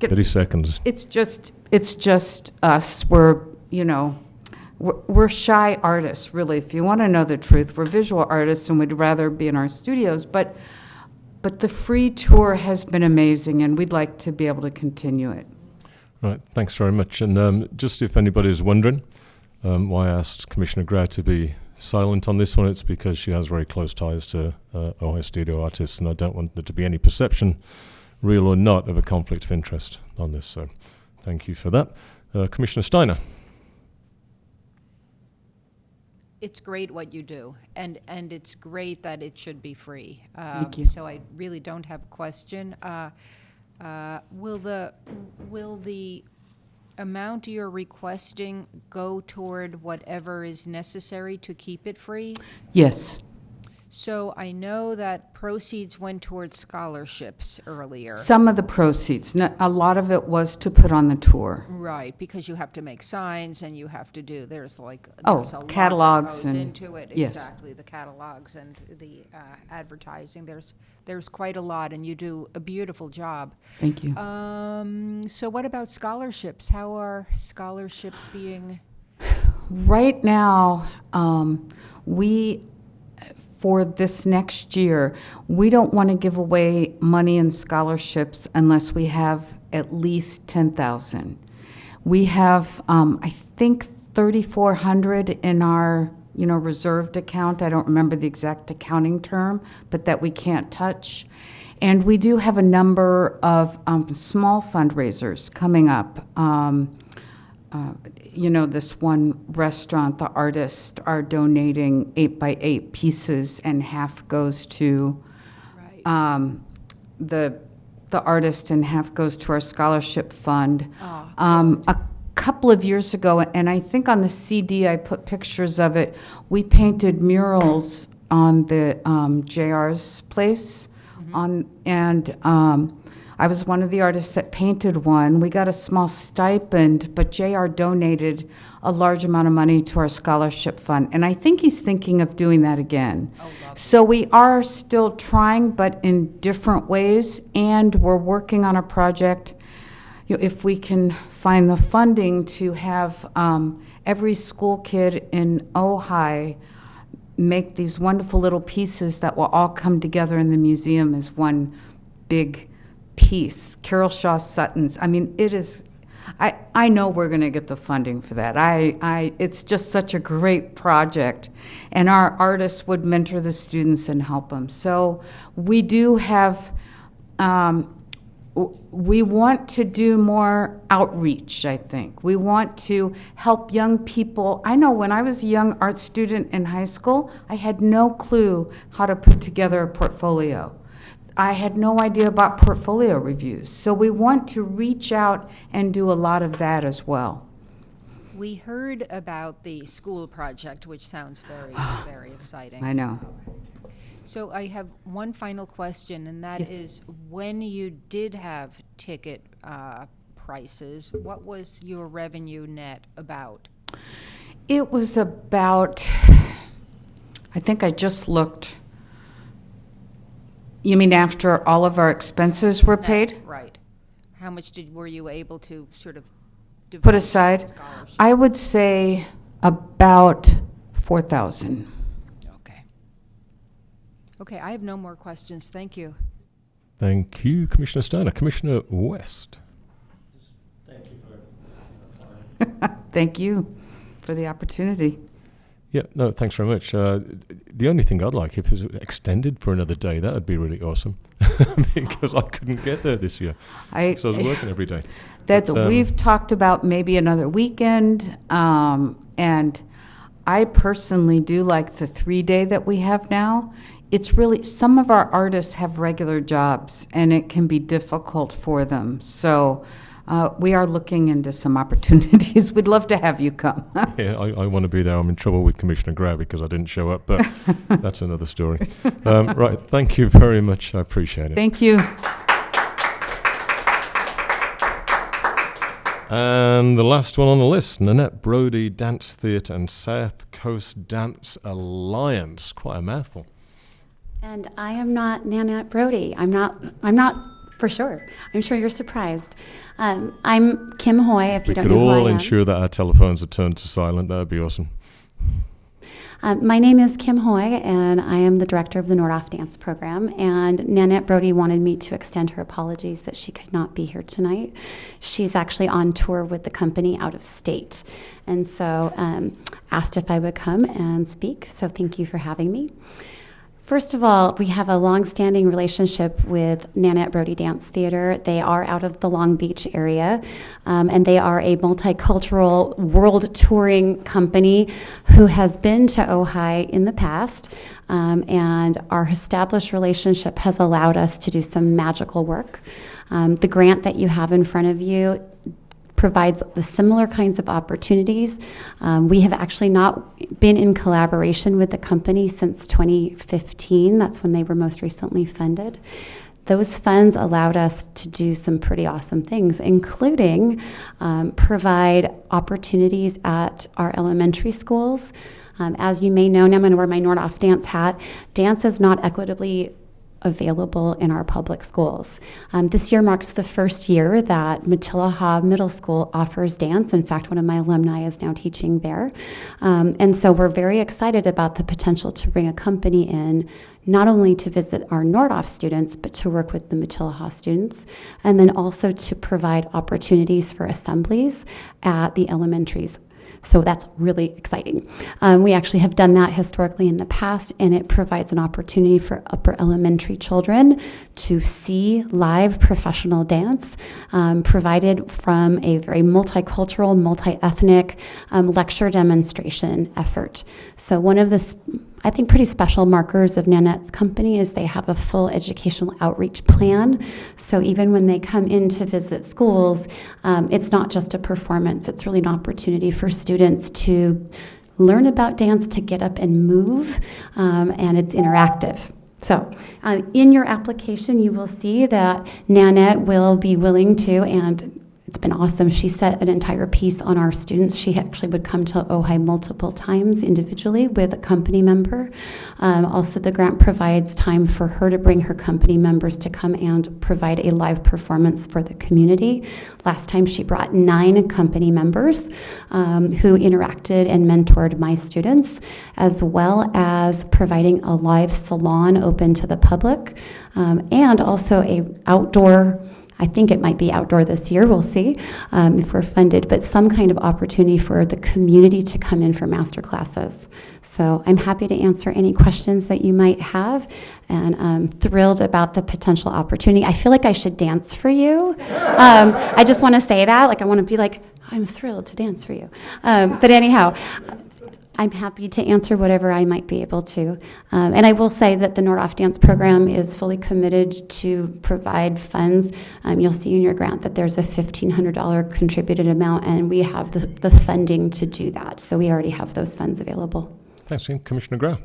30 seconds. It's just us. We're shy artists, really. If you want to know the truth, we're visual artists, and we'd rather be in our studios. But the free tour has been amazing, and we'd like to be able to continue it. Right, thanks very much. And just if anybody's wondering why I asked Commissioner Grau to be silent on this one, it's because she has very close ties to Ojai Studio Artists, and I don't want there to be any perception, real or not, of a conflict of interest on this. So thank you for that. Commissioner Steiner. It's great what you do, and it's great that it should be free. Thank you. So I really don't have a question. Will the amount you're requesting go toward whatever is necessary to keep it free? Yes. So I know that proceeds went towards scholarships earlier. Some of the proceeds. A lot of it was to put on the tour. Right, because you have to make signs and you have to do, there's a catalogs lot that goes and into it. yes. Exactly, the catalogs and the advertising. There's quite a lot, and you do a beautiful job. Thank you. So what about scholarships? How are scholarships being? Right now, for this next year, we don't want to give away money in scholarships unless we have at least 10,000. We have, I think, 3,400 in our, reserved account. I don't remember the exact accounting term, but that we can't touch. And we do have a number of small fundraisers coming up. This one restaurant, the artists are donating 8x8 pieces, and half goes to the artist and half goes to our scholarship fund. A couple of years ago, and I think on the CD I put pictures of it, we painted murals on the JR's place, and I was one of the artists that painted one. We got a small stipend, but JR donated a large amount of money to our scholarship fund, and I think he's thinking of doing that again. So we are still trying, but in different ways, and we're working on a project, if we can find the funding to have every school kid in Ojai make these wonderful little pieces that will all come together in the museum as one big piece. Carol Shaw Sutton's, I mean, it is, I know we're going to get the funding for that. It's just such a great project, and our artists would mentor the students and help them. So we do have, we want to do more outreach, I think. We want to help young people. I know when I was a young art student in high school, I had no clue how to put together a portfolio. I had no idea about portfolio reviews. So we want to reach out and do a lot of that as well. We heard about the school project, which sounds very, very exciting. I know. So I have one final question, and that is, when you did have ticket prices, what was your revenue net about? It was about, I think I just looked. You mean after all of our expenses were paid? Right. How much were you able to sort of devote Put to aside? scholarship? I would say about 4,000. Okay, I have no more questions. Thank you. Thank you, Commissioner Steiner. Commissioner West. Thank you for Thank you for the opportunity. Yeah, no, thanks very much. The only thing I'd like, if it was extended for another day, that would be really awesome, because I couldn't get there this year. So I was working every day. We've talked about maybe another weekend, and I personally do like the 3-day that we have now. It's really, some of our artists have regular jobs, and it can be difficult for them. So we are looking into some opportunities. We'd love to have you come. Yeah, I want to be there. I'm in trouble with Commissioner Grau because I didn't show up, but that's another story. Right, thank you very much. I appreciate it. Thank you. And the last one on the list, Nanette, Brody Dance Theatre and South Coast Dance Alliance. Quite a mouthful. And I am not Nanette Brody. I'm not for sure. I'm sure you're surprised. I'm Kim Hoy, if you don't know who I am. We could all ensure that our telephones are turned to silent. That would be awesome. My name is Kim Hoy, and I am the director of the Nordoff Dance Program. And Nanette Brody wanted me to extend her apologies that she could not be here tonight. She's actually on tour with the company out of state, and so asked if I would come and speak. So thank you for having me. First of all, we have a long-standing relationship with Nanette Brody Dance Theater. They are out of the Long Beach area, and they are a multicultural world touring company who has been to Ojai in the past, and our established relationship has allowed us to do some magical work. The grant that you have in front of you provides the similar kinds of opportunities. We have actually not been in collaboration with the company since 2015. That's when they were most recently funded. Those funds allowed us to do some pretty awesome things, including provide opportunities at our elementary schools. As you may know, now I'm going to wear my Nordoff dance hat. Dance is not equitably available in our public schools. This year marks the first year that Matilaha Middle School offers dance. In fact, one of my alumni is now teaching there. And so we're very excited about the potential to bring a company in, not only to visit our Nordoff students, but to work with the Matilaha students, and then also to provide opportunities for assemblies at the elementaries. So that's really exciting. We actually have done that historically in the past, and it provides an opportunity for upper elementary children to see live professional dance provided from a very multicultural, multi-ethnic lecture demonstration effort. So one of the, I think, pretty special markers of Nanette's company is they have a full educational outreach plan. So even when they come in to visit schools, it's not just a performance, it's really an opportunity for students to learn about dance, to get up and move, and it's interactive. So, in your application, you will see that Nanette will be willing to, and it's been awesome. She set an entire piece on our students. She actually would come to Ojai multiple times individually with a company member. Also, the grant provides time for her to bring her company members to come and provide a live performance for the community. Last time she brought 9 company members who interacted and mentored my students, as well as providing a live salon open to the public, and also a outdoor, I think it might be outdoor this year, we'll see if we're funded, but some kind of opportunity for the community to come in for master classes. So I'm happy to answer any questions that you might have, and I'm thrilled about the potential opportunity. I feel like I should dance for you. I just want to say that, like I want to be like, I'm thrilled to dance for you. But anyhow, I'm happy to answer whatever I might be able to. And I will say that the Nordoff Dance Program is fully committed to provide funds. You'll see in your grant that there's a $1,500 contributed amount, and we have the funding to do that. So we already have those funds available. Thanks, Ian. Commissioner Grau.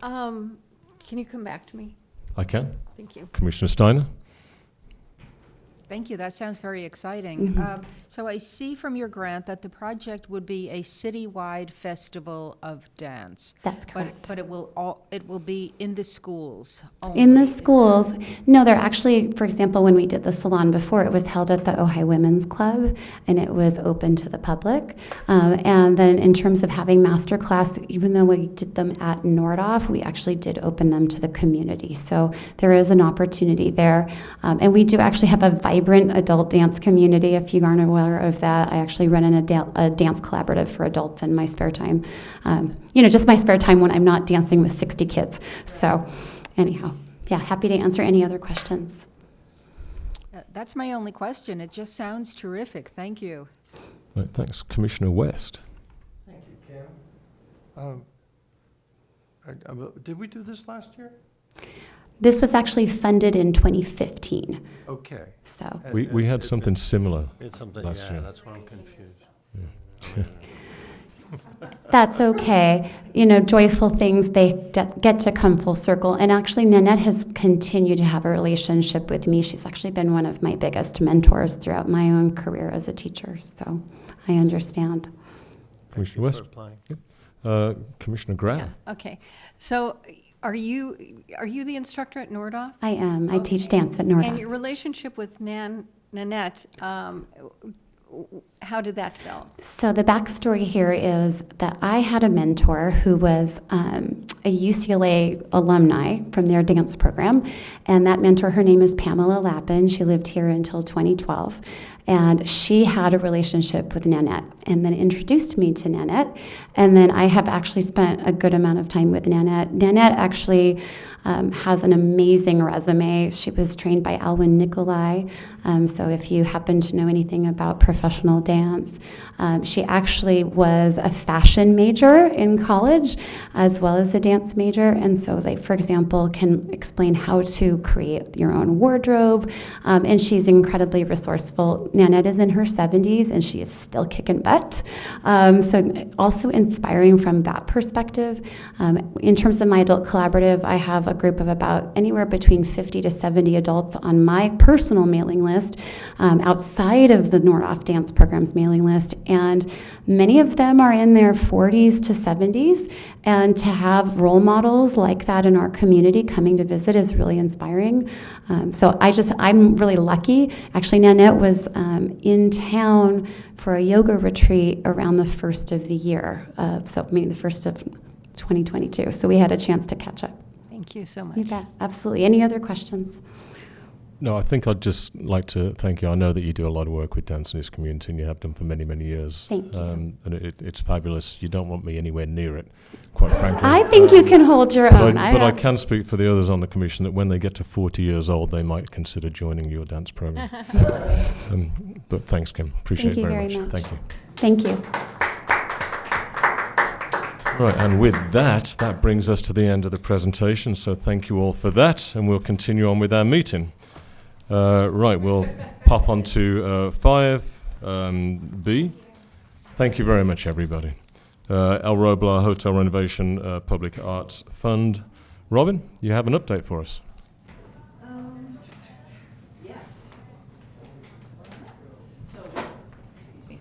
Can you come back to me? I can. Thank you. Commissioner Steiner. Thank you. That sounds very exciting. So I see from your grant that the project would be a citywide festival of dance. That's correct. But it will be in the schools only. In the schools, no, they're actually, for example, when we did the salon before, it was held at the Ojai Women's Club, and it was open to the public. And then in terms of having master class, even though we did them at Nordoff, we actually did open them to the community. So there is an opportunity there. And we do actually have a vibrant adult dance community. If you aren't aware of that, I actually run a dance collaborative for adults in my spare time. Just my spare time when I'm not dancing with 60 kids. So anyhow, yeah, happy to answer any other questions. That's my only question. It just sounds terrific. Thank you. Right, thanks. Commissioner West. Thank you, Kim. Did we do this last year? This was actually funded in 2015. Okay. So We had something similar It's something, last year. that's why I'm confused. that's okay. Joyful things, they get to come full circle. And actually, Nanette has continued to have a relationship with me. She's actually been one of my biggest mentors throughout my own career as a teacher. So I understand. Commissioner West. Commissioner Grau. Yeah, okay. So are you the instructor at Nordoff? I am. I teach dance at Nordoff. And your relationship with Nanette, how did that develop? So the backstory here is that I had a mentor who was a UCLA alumni from their dance program, and that mentor, her name is Pamela Lappin. She lived here until 2012, and she had a relationship with Nanette and then introduced me to Nanette, and then I have actually spent a good amount of time with Nanette. Nanette actually has an amazing resume. She was trained by Alwyn Nicolai, so if you happen to know anything about professional dance, she actually was a fashion major in college as well as a dance major, and so they, for example, can explain how to create your own wardrobe, and she's incredibly resourceful. Nanette is in her 70s, and she is still kicking butt, so also inspiring from that perspective. In terms of my adult collaborative, I have a group of about anywhere between 50 to 70 adults on my personal mailing list, outside of the Nordoff Dance Program's mailing list, and many of them are in their 40s to 70s, and to have role models like that in our community coming to visit is really inspiring. So I'm really lucky. Actually, Nanette was in town for a yoga retreat around the first of the year, meaning the first of 2022, so we had a chance to catch up. Thank you so much. You bet, absolutely. Any other questions? No, I think I'd just like to thank you. I know that you do a lot of work with dance in this community, and you have done for many, many years. Thank you. And it's fabulous. You don't want me anywhere near it, quite frankly. I think you can hold your own. But I can speak for the others on the commission that when they get to 40 years old, they might consider joining your dance program. But thanks, Kim. Appreciate it very much. Thank you. Thank you. Right, and with that brings us to the end of the presentation. So thank you all for that, and we'll continue on with our meeting. Right, we'll pop on to 5B. Thank you very much, everybody. El Robo Hotel Renovation Public Arts Fund, Robin, you have an update for us. Yes. So, excuse me.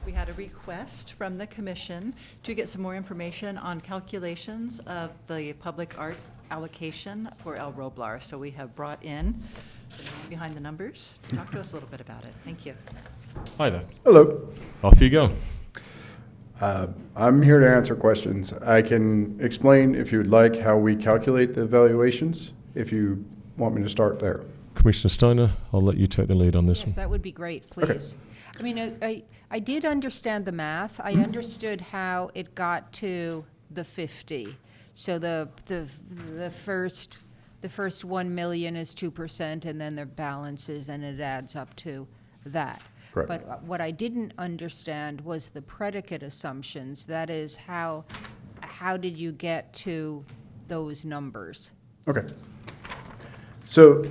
We had a request from the commission to get some more information on calculations of the public art allocation for El Roblar. So we have brought in the man behind the numbers to talk to us a little bit about it. Thank you. Hi there. Hello. Off you go. I'm here to answer questions. I can explain, if you would like, how we calculate the valuations, if you want me to start there. Commissioner Steiner, I'll let you take the lead on this Yes, one. that would be great, please. I mean, I did understand the math. I understood how it got to the 50. So the first 1 million is 2%, and then the balance is, and it adds up to that. Correct. But what I didn't understand was the predicate assumptions. That is, how did you get to those numbers? Okay. So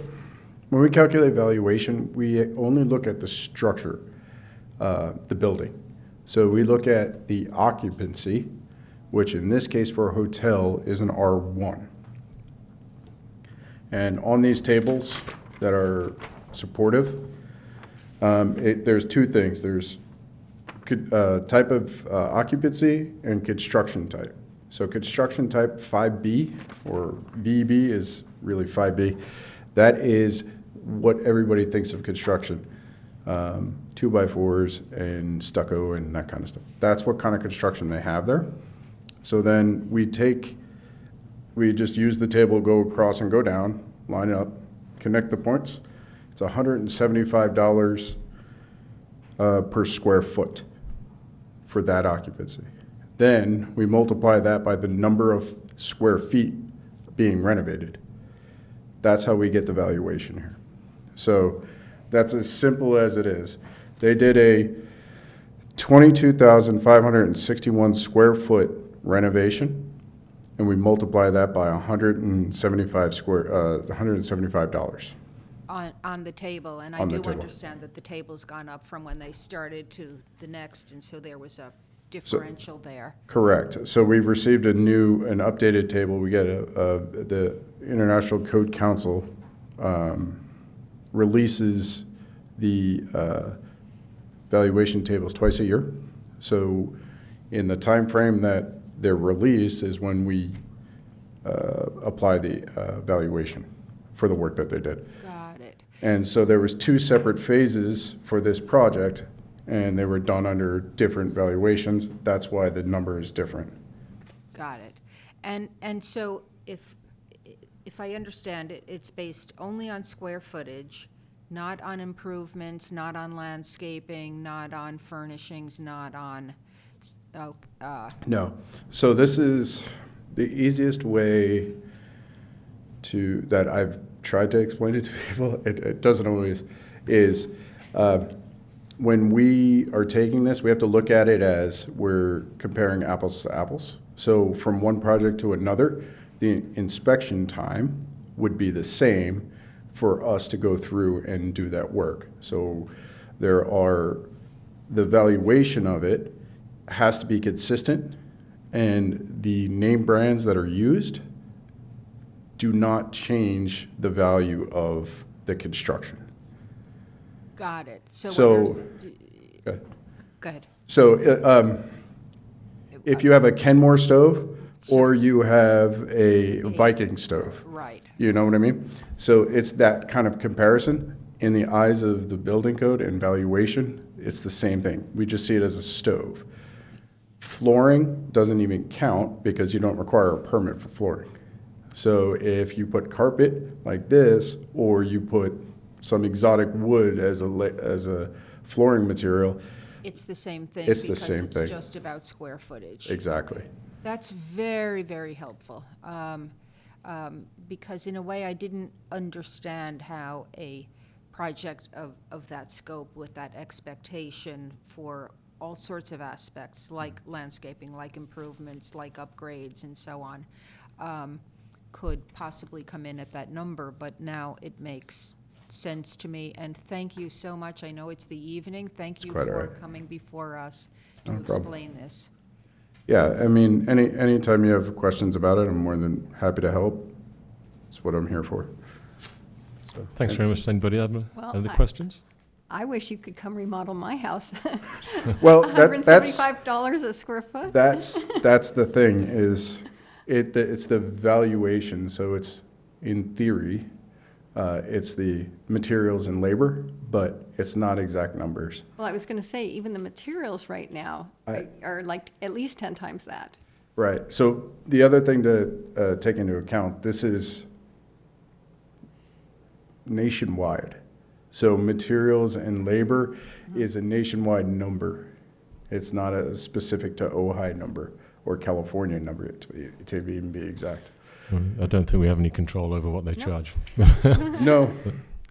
when we calculate valuation, we only look at the structure, the building. So we look at the occupancy, which in this case for a hotel is an R1. And on these tables that are supportive, there's two things. There's type of occupancy and construction type. So construction type 5B, or VB is really 5B. That is what everybody thinks of construction. 2x4s and stucco and that kind of stuff. That's what kind of construction they have there. So then we just use the table, go across and go down, line up, connect the points. It's $175 per square foot for that occupancy. Then we multiply that by the number of square feet being renovated. That's how we get the valuation here. So that's as simple as it is. They did a 22,561 square foot renovation, and we multiply that by $175. On the table, and I On the do table. understand that the table's gone up from when they started to the next, and so there was a differential there. Correct. So we've received an updated table. We get the International Code Council releases the valuation tables twice a year. So in the time frame that they're released is when we apply the valuation for the work that they did. Got it. And so there was two separate phases for this project, and they were done under different valuations. That's why the number is different. Got it. And so if I understand it, it's based only on square footage, not on improvements, not on landscaping, not on furnishings, not on, No. So this is the easiest way that I've tried to explain it to people. It doesn't always, is when we are taking this, we have to look at it as we're comparing apples to apples. So from one project to another, the inspection time would be the same for us to go through and do that work. So the valuation of it has to be consistent, and the name brands that are used do not change the value of the construction. got it. So, Go ahead. So if you have a Kenmore stove or you have a Viking stove, Right. you know what I mean? So it's that kind of comparison. In the eyes of the building code and valuation, it's the same thing. We just see it as a stove. Flooring doesn't even count because you don't require a permit for flooring. So if you put carpet like this, or you put some exotic wood as a flooring material, It's the same thing. It's the same Because thing. it's just about square footage. exactly. That's very, very helpful. Because in a way, I didn't understand how a project of that scope with that expectation for all sorts of aspects, like landscaping, like improvements, like upgrades, and so on, could possibly come in at that number, but now it makes sense to me, and thank you so much. I know it's the evening. Thank you quite all for right. coming before us to No problem. explain this. yeah, I mean, anytime you have questions about it, I'm more than happy to help. That's what I'm here for. So, Thanks very much. Anybody have Well, any questions? I wish you could come remodel my house. Well, $175 a square foot? That's the thing is, it's the valuation. So it's, in theory, it's the materials and labor, but it's not exact numbers. Well, I was going to say, even the materials right now are like at least 10 times that. Right. So the other thing to take into account, this is nationwide. So materials and labor is a nationwide number. It's not a specific to Ojai number or California number, to even be exact. I don't think we have any control over what they charge. No.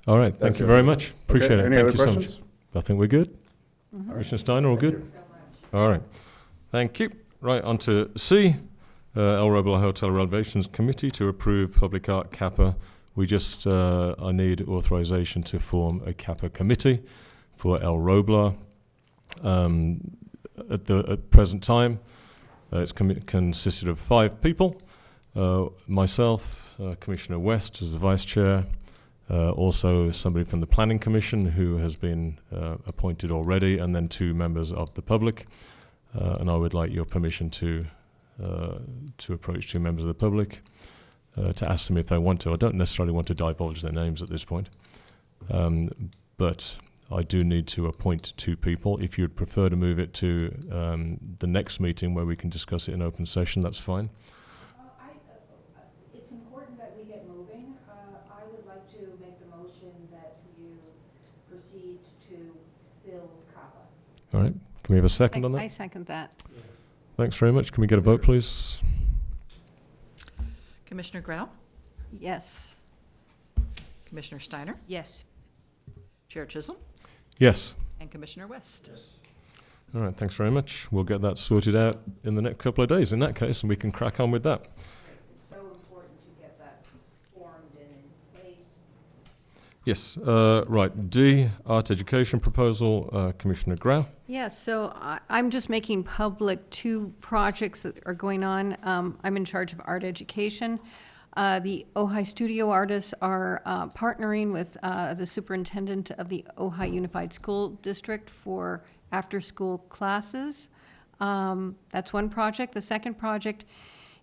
All right. Thank you very much. Appreciate it. Any Thank other you questions? so much. I think we're good. Commissioner Steiner, all good? All right. Thank you. Right, on to C, El Robo Hotel Renovations Committee to approve public art Kappa. We just, I need authorization to form a Kappa committee for El Roblar. At present time, it's consisted of 5 people. Myself, Commissioner West as the Vice Chair, also somebody from the Planning Commission who has been appointed already, and then 2 members of the public. And I would like your permission to approach 2 members of the public to ask them if they want to. I don't necessarily want to divulge their names at this point, but I do need to appoint 2 people. If you'd prefer to move it to the next meeting where we can discuss it in open session, that's fine. It's important that we get moving. I would like to make the motion that you proceed to fill Kappa. All right. Can we have a second on that? I second that. Thanks very much. Can we get a vote, please? Commissioner Grau? Yes. Commissioner Steiner? Yes. Chair Chisholm? Yes. And Commissioner West? All right. Thanks very much. We'll get that sorted out in the next couple of days in that case, and we can crack on with that. It's so important to get that formed and in place. Yes. Right. D, art education proposal, Commissioner Grau. Yes, so I'm just making public 2 projects that are going on. I'm in charge of art education. The Ojai studio artists are partnering with the superintendent of the Ojai Unified School District for after-school classes. That's one project. The second project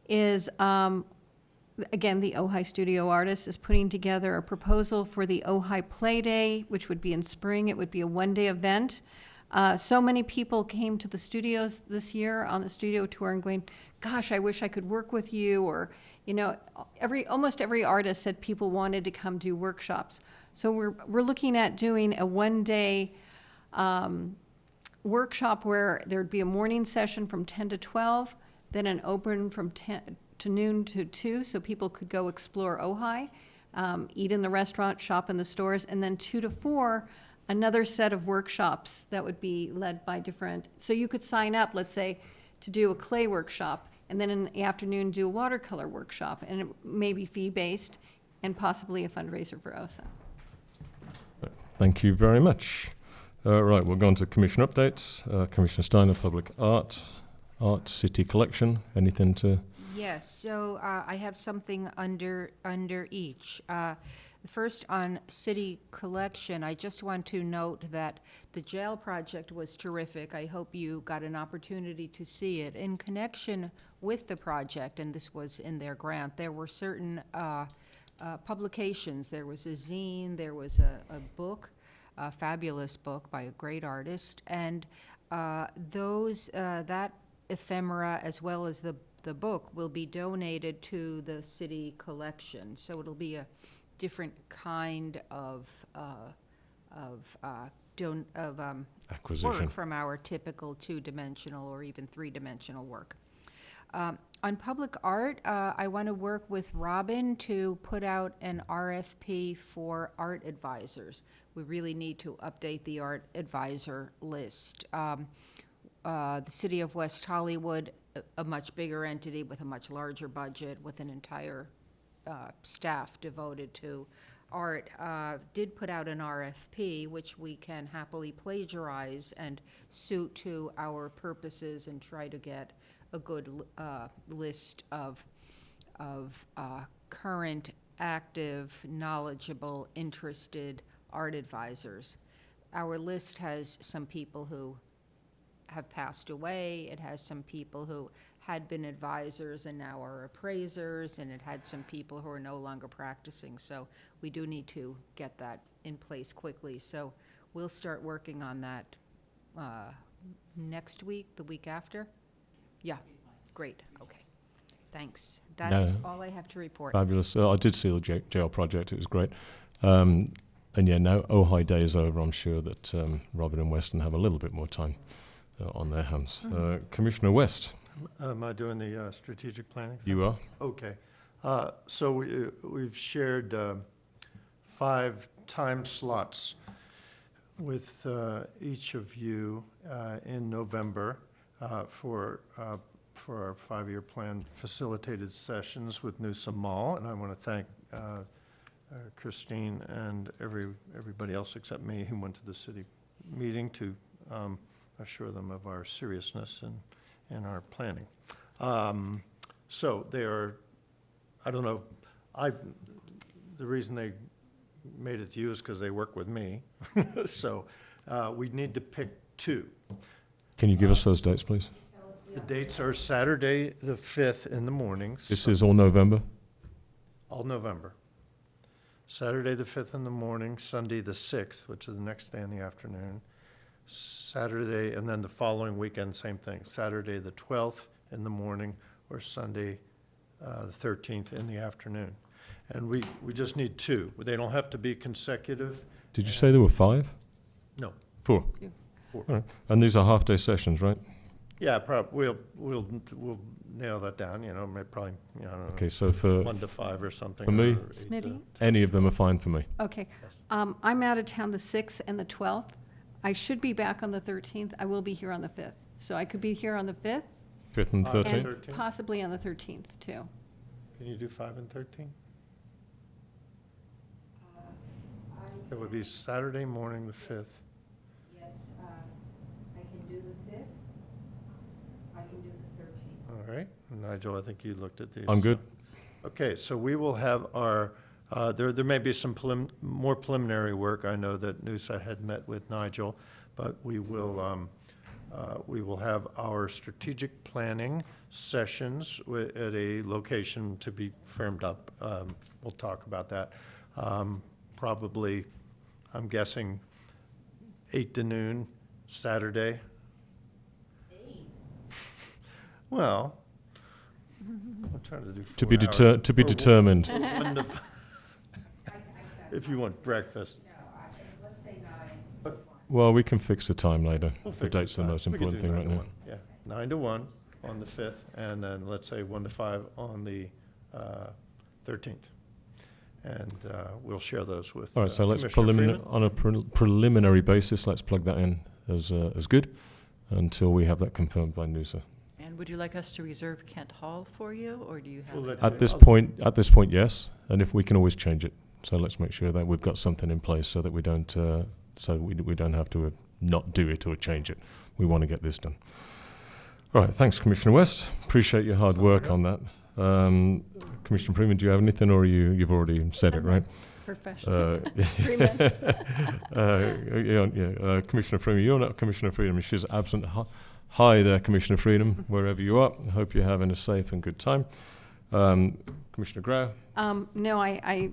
is, again, the Ojai studio artist is putting together a proposal for the Ojai Play Day, which would be in spring. It would be a 1-day event. So many people came to the studios this year on the studio tour and going, gosh, I wish I could work with you, or, you know, almost every artist said people wanted to come do workshops. So we're looking at doing a 1-day workshop where there'd be a morning session from 10 to 12, then an open from 10 to noon to 2, so people could go explore Ojai, eat in the restaurant, shop in the stores, and then 2 to 4, another set of workshops that would be led by different, so you could sign up, let's say, to do a clay workshop, and then in the afternoon do a watercolor workshop, and it may be fee-based, and possibly a fundraiser for OSA. Thank you very much. Right, we'll go on to commission updates. Commissioner Steiner, Public Art City Collection. Anything to? Yes, so I have something under each. The first on city collection, I just want to note that the jail project was terrific. I hope you got an opportunity to see it. In connection with the project, and this was in their grant, there were certain publications. There was a zine, there was a book, a fabulous book by a great artist, and that ephemera as well as the book will be donated to the city collection. So it'll be a different kind of acquisition work from our typical 2-dimensional or even 3-dimensional work. On public art, I want to work with Robin to put out an RFP for art advisors. We really need to update the art advisor list. The city of West Hollywood, a much bigger entity with a much larger budget, with an entire staff devoted to Art did put out an RFP, which we can happily plagiarize and suit to our purposes and try to get a good list of current, active, knowledgeable, interested art advisors. Our list has some people who have passed away. It has some people who had been advisors and now are appraisers, and it had some people who are no longer practicing. So we do need to get that in place quickly. So we'll start working on that next week, the week after? Yeah, great, okay. Thanks. That's all I have to report. Fabulous. I did see the jail project. It was great. And yeah, now Ojai Day is over. I'm sure that Robin and Weston have a little bit more time on their hands. Commissioner West. Am I doing the strategic planning thing? You are. Okay. So we've shared 5 time slots with each of you in November for our 5-year plan facilitated sessions with Newsom Mall. And I want to thank Christine and everybody else except me who went to the city meeting to assure them of our seriousness in our planning. So they are, I don't know, the reason they made it to you is because they work with me. So we need to pick 2. Can you give us those dates, please? The dates are Saturday the 5th in the mornings. This is all November? All November. Saturday the 5th in the morning, Sunday the 6th, which is the next day in the afternoon. Saturday, and then the following weekend, same thing. Saturday the 12th in the morning, or Sunday the 13th in the afternoon. And we just need 2. They don't have to be consecutive. Did you say there were 5? No. 4? 4. All right. And these are half-day sessions, right? Yeah, probably. We'll nail that down. You know, probably. You know, I don't know, Okay, so for 1 to 5 or something. For me, or 8 to Smitty? 10. any of them are fine for me. Okay. I'm out of town the 6th and the 12th. I should be back on the 13th. I will be here on the 5th. So I could be here on the 5th 5th and 13th? and 13th? possibly on the 13th, too. Can you do 5 and 13? It would be Saturday morning, the 5th. Yes, I can do the 5th. I can do the 13th. All right. Nigel, I think you looked at these. I'm good. Okay, so we will have our, there may be some more preliminary work. I know that Noosa had met with Nigel, but we will have our strategic planning sessions at a location to be firmed up. We'll talk about that. Probably, I'm guessing 8 to noon, Saturday. 8? Well, I'm trying to do 4 To be hours. to be Or determined. 1 to if you want breakfast. No, let's say 9. Well, we can fix the time later. We'll The fix date's the time. most We can important do thing 9 right to now. 1. Yeah, 9 to 1 on the 5th, and then let's say 1 to 5 on the 13th. And we'll share those with All right, so let's Commissioner Freeman. on a preliminary basis, let's plug that in as good until we have that confirmed by Noosa. And would you like us to reserve Kent Hall for you, or do you have? We'll let At you- this point, yes, and if we can always change it. So let's make sure that we've got something in place so that we don't we don't have to not do it or change it. We want to get this done. All right, thanks, Commissioner West. Appreciate your hard work on that. Commissioner Freeman, do you have anything, or you've already said it, right? Professional. Freeman. Commissioner Freeman, you're not Commissioner Freedom. She's absent. Hi there, Commissioner Freedom, wherever you are. I hope you're having a safe and good time. Commissioner Grau? No, I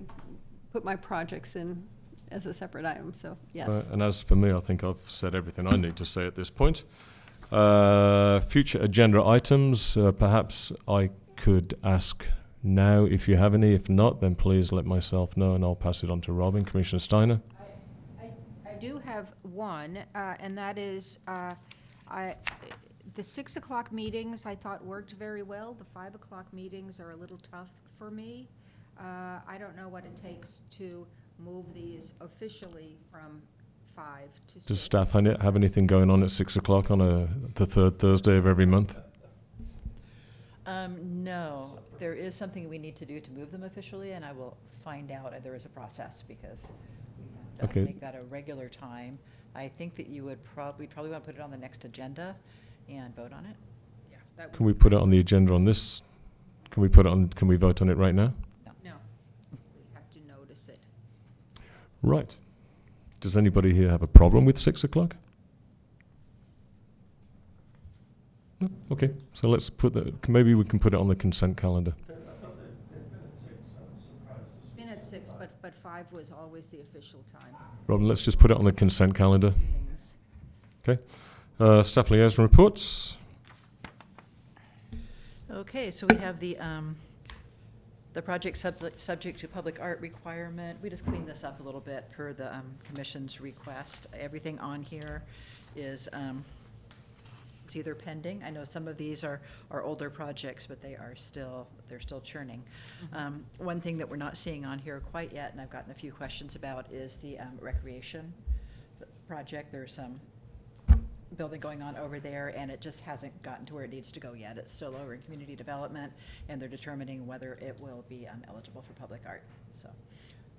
put my projects in as a separate item, so yes. And as for me, I think I've said everything I need to say at this point. Future agenda items, perhaps I could ask now if you have any. If not, then please let myself know and I'll pass it on to Robin. Commissioner Steiner? I do have one, and that is, the 6 o'clock meetings I thought worked very well. The 5 o'clock meetings are a little tough for me. I don't know what it takes to move these officially from 5 to 6. Does staff have anything going on at 6 o'clock on the third Thursday of every month? No, there is something we need to do to move them officially, and I will find out. There is a process because we have to Okay. make that a regular time. I think that you would probably want to put it on the next agenda and vote on it. Yeah, that Can we put it on the agenda on this? Can we vote on it right now? No, we have to notice it. Right. Does anybody here have a problem with 6 o'clock? No? Okay, so let's maybe we can put it on the consent calendar. It's been at 6, but 5 was always the official time. Robin, let's just put it on the consent calendar. Things. Okay. Staff liaison reports. Okay, so we have the project subject to public art requirement. We just cleaned this up a little bit per the commission's request. Everything on here is it's either pending. I know some of these are older projects, but they're still churning. One thing that we're not seeing on here quite yet, and I've gotten a few questions about, is the recreation project. There's some building going on over there, and it just hasn't gotten to where it needs to go yet. It's still over in community development, and they're determining whether it will be eligible for public art. So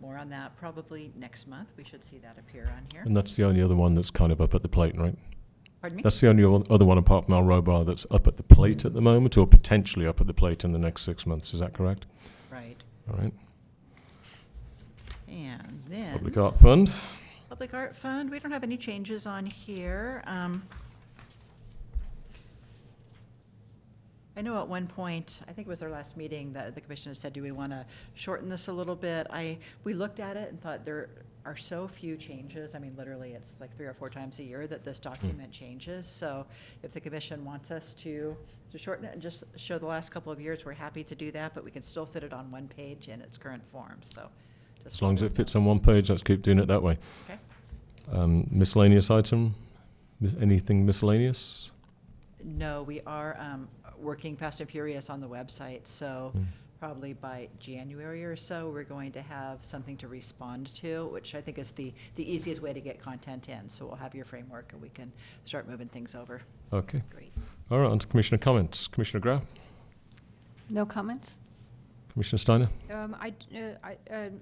more on that probably next month. We should see that appear on here. And that's the only other one that's kind of up at the plate, right? Pardon me? That's the only other one apart from our Robo that's up at the plate at the moment, or potentially up at the plate in the next 6 months. Is that correct? Right. All right. And then Public Art Fund. Public Art Fund, we don't have any changes on here. I know at one point, I think it was our last meeting, that the commission had said, do we want to shorten this a little bit? We looked at it and thought there are so few changes. I mean, literally, it's like 3 or 4 times a year that this document changes. So if the commission wants us to shorten it and just show the last couple of years, we're happy to do that, but we can still fit it on one page in its current form, so. As long as it fits on one page, let's keep doing it that way. Okay. Miscellaneous item? Anything miscellaneous? No, we are working fast and furious on the website, so probably by January or so, we're going to have something to respond to, which I think is the easiest way to get content in. So we'll have your framework, and we can start moving things over. Okay. Great. All right, on to Commissioner comments. Commissioner Grau? No comments? Commissioner Steiner?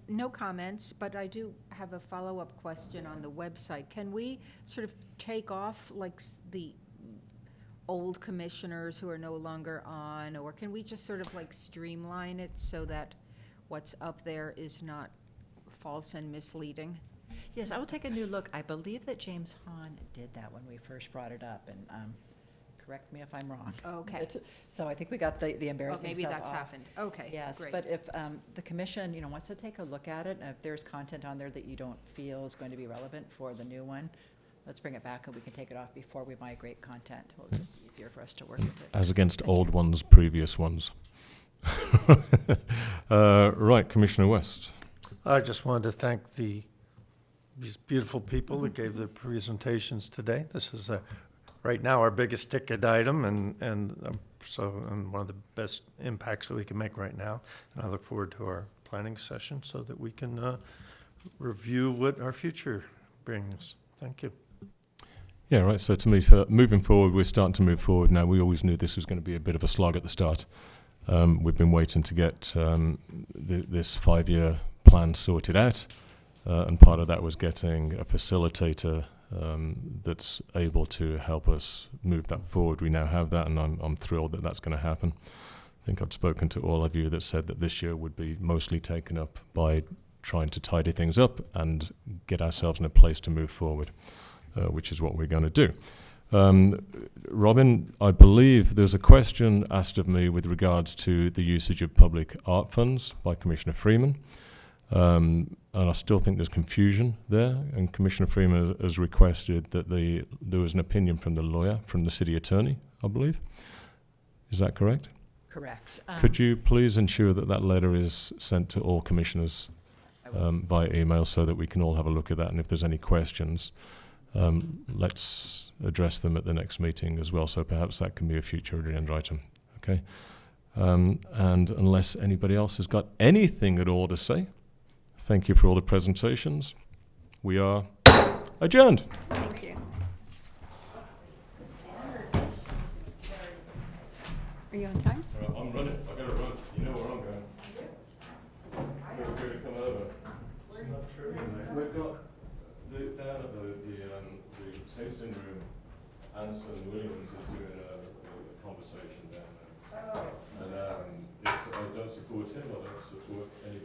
No comments, but I do have a follow-up question on the website. Can we sort of take off like the old commissioners who are no longer on, or can we just sort of like streamline it so that what's up there is not false and misleading? Yes, I will take a new look. I believe that James Hahn did that when we first brought it up, and correct me if I'm wrong. Okay. So I think we got the embarrassing maybe stuff that's off. happened. Okay, Yes, great. but if the commission, wants to take a look at it, and if there's content on there that you don't feel is going to be relevant for the new one, let's bring it back and we can take it off before we migrate content. It will just be easier for us to work with it. As against old ones, previous ones. Right, Commissioner West. I just wanted to thank these beautiful people that gave the presentations today. This is right now our biggest ticket item, and one of the best impacts that we can make right now. And I look forward to our planning session so that we can review what our future brings. Thank you. Yeah, right. So to me, for moving forward, we're starting to move forward now. We always knew this was going to be a bit of a slog at the start. We've been waiting to get this 5-year plan sorted out, and part of that was getting a facilitator that's able to help us move that forward. We now have that, and I'm thrilled that that's going to happen. I think I've spoken to all of you that said that this year would be mostly taken up by trying to tidy things up and get ourselves in a place to move forward, which is what we're going to do. Robin, I believe there's a question asked of me with regards to the usage of public art funds by Commissioner Freeman. And I still think there's confusion there, and Commissioner Freeman has requested that there was an opinion from the lawyer, from the city attorney, I believe. Is that correct? Correct. Could you please ensure that that letter is sent to all commissioners via email so that we can all have a look at that, and if there's any questions, let's address them at the next meeting as well, so perhaps that can be a future agenda item, okay? And unless anybody else has got anything at all to say, thank you for all the presentations. We are adjourned. Thank you. Are you on time? I'm running. I gotta run. You know where I'm going. Feel free to come over. We've got down at the tasting room. Anson Williams is doing a conversation down there. And I don't support him. I don't support any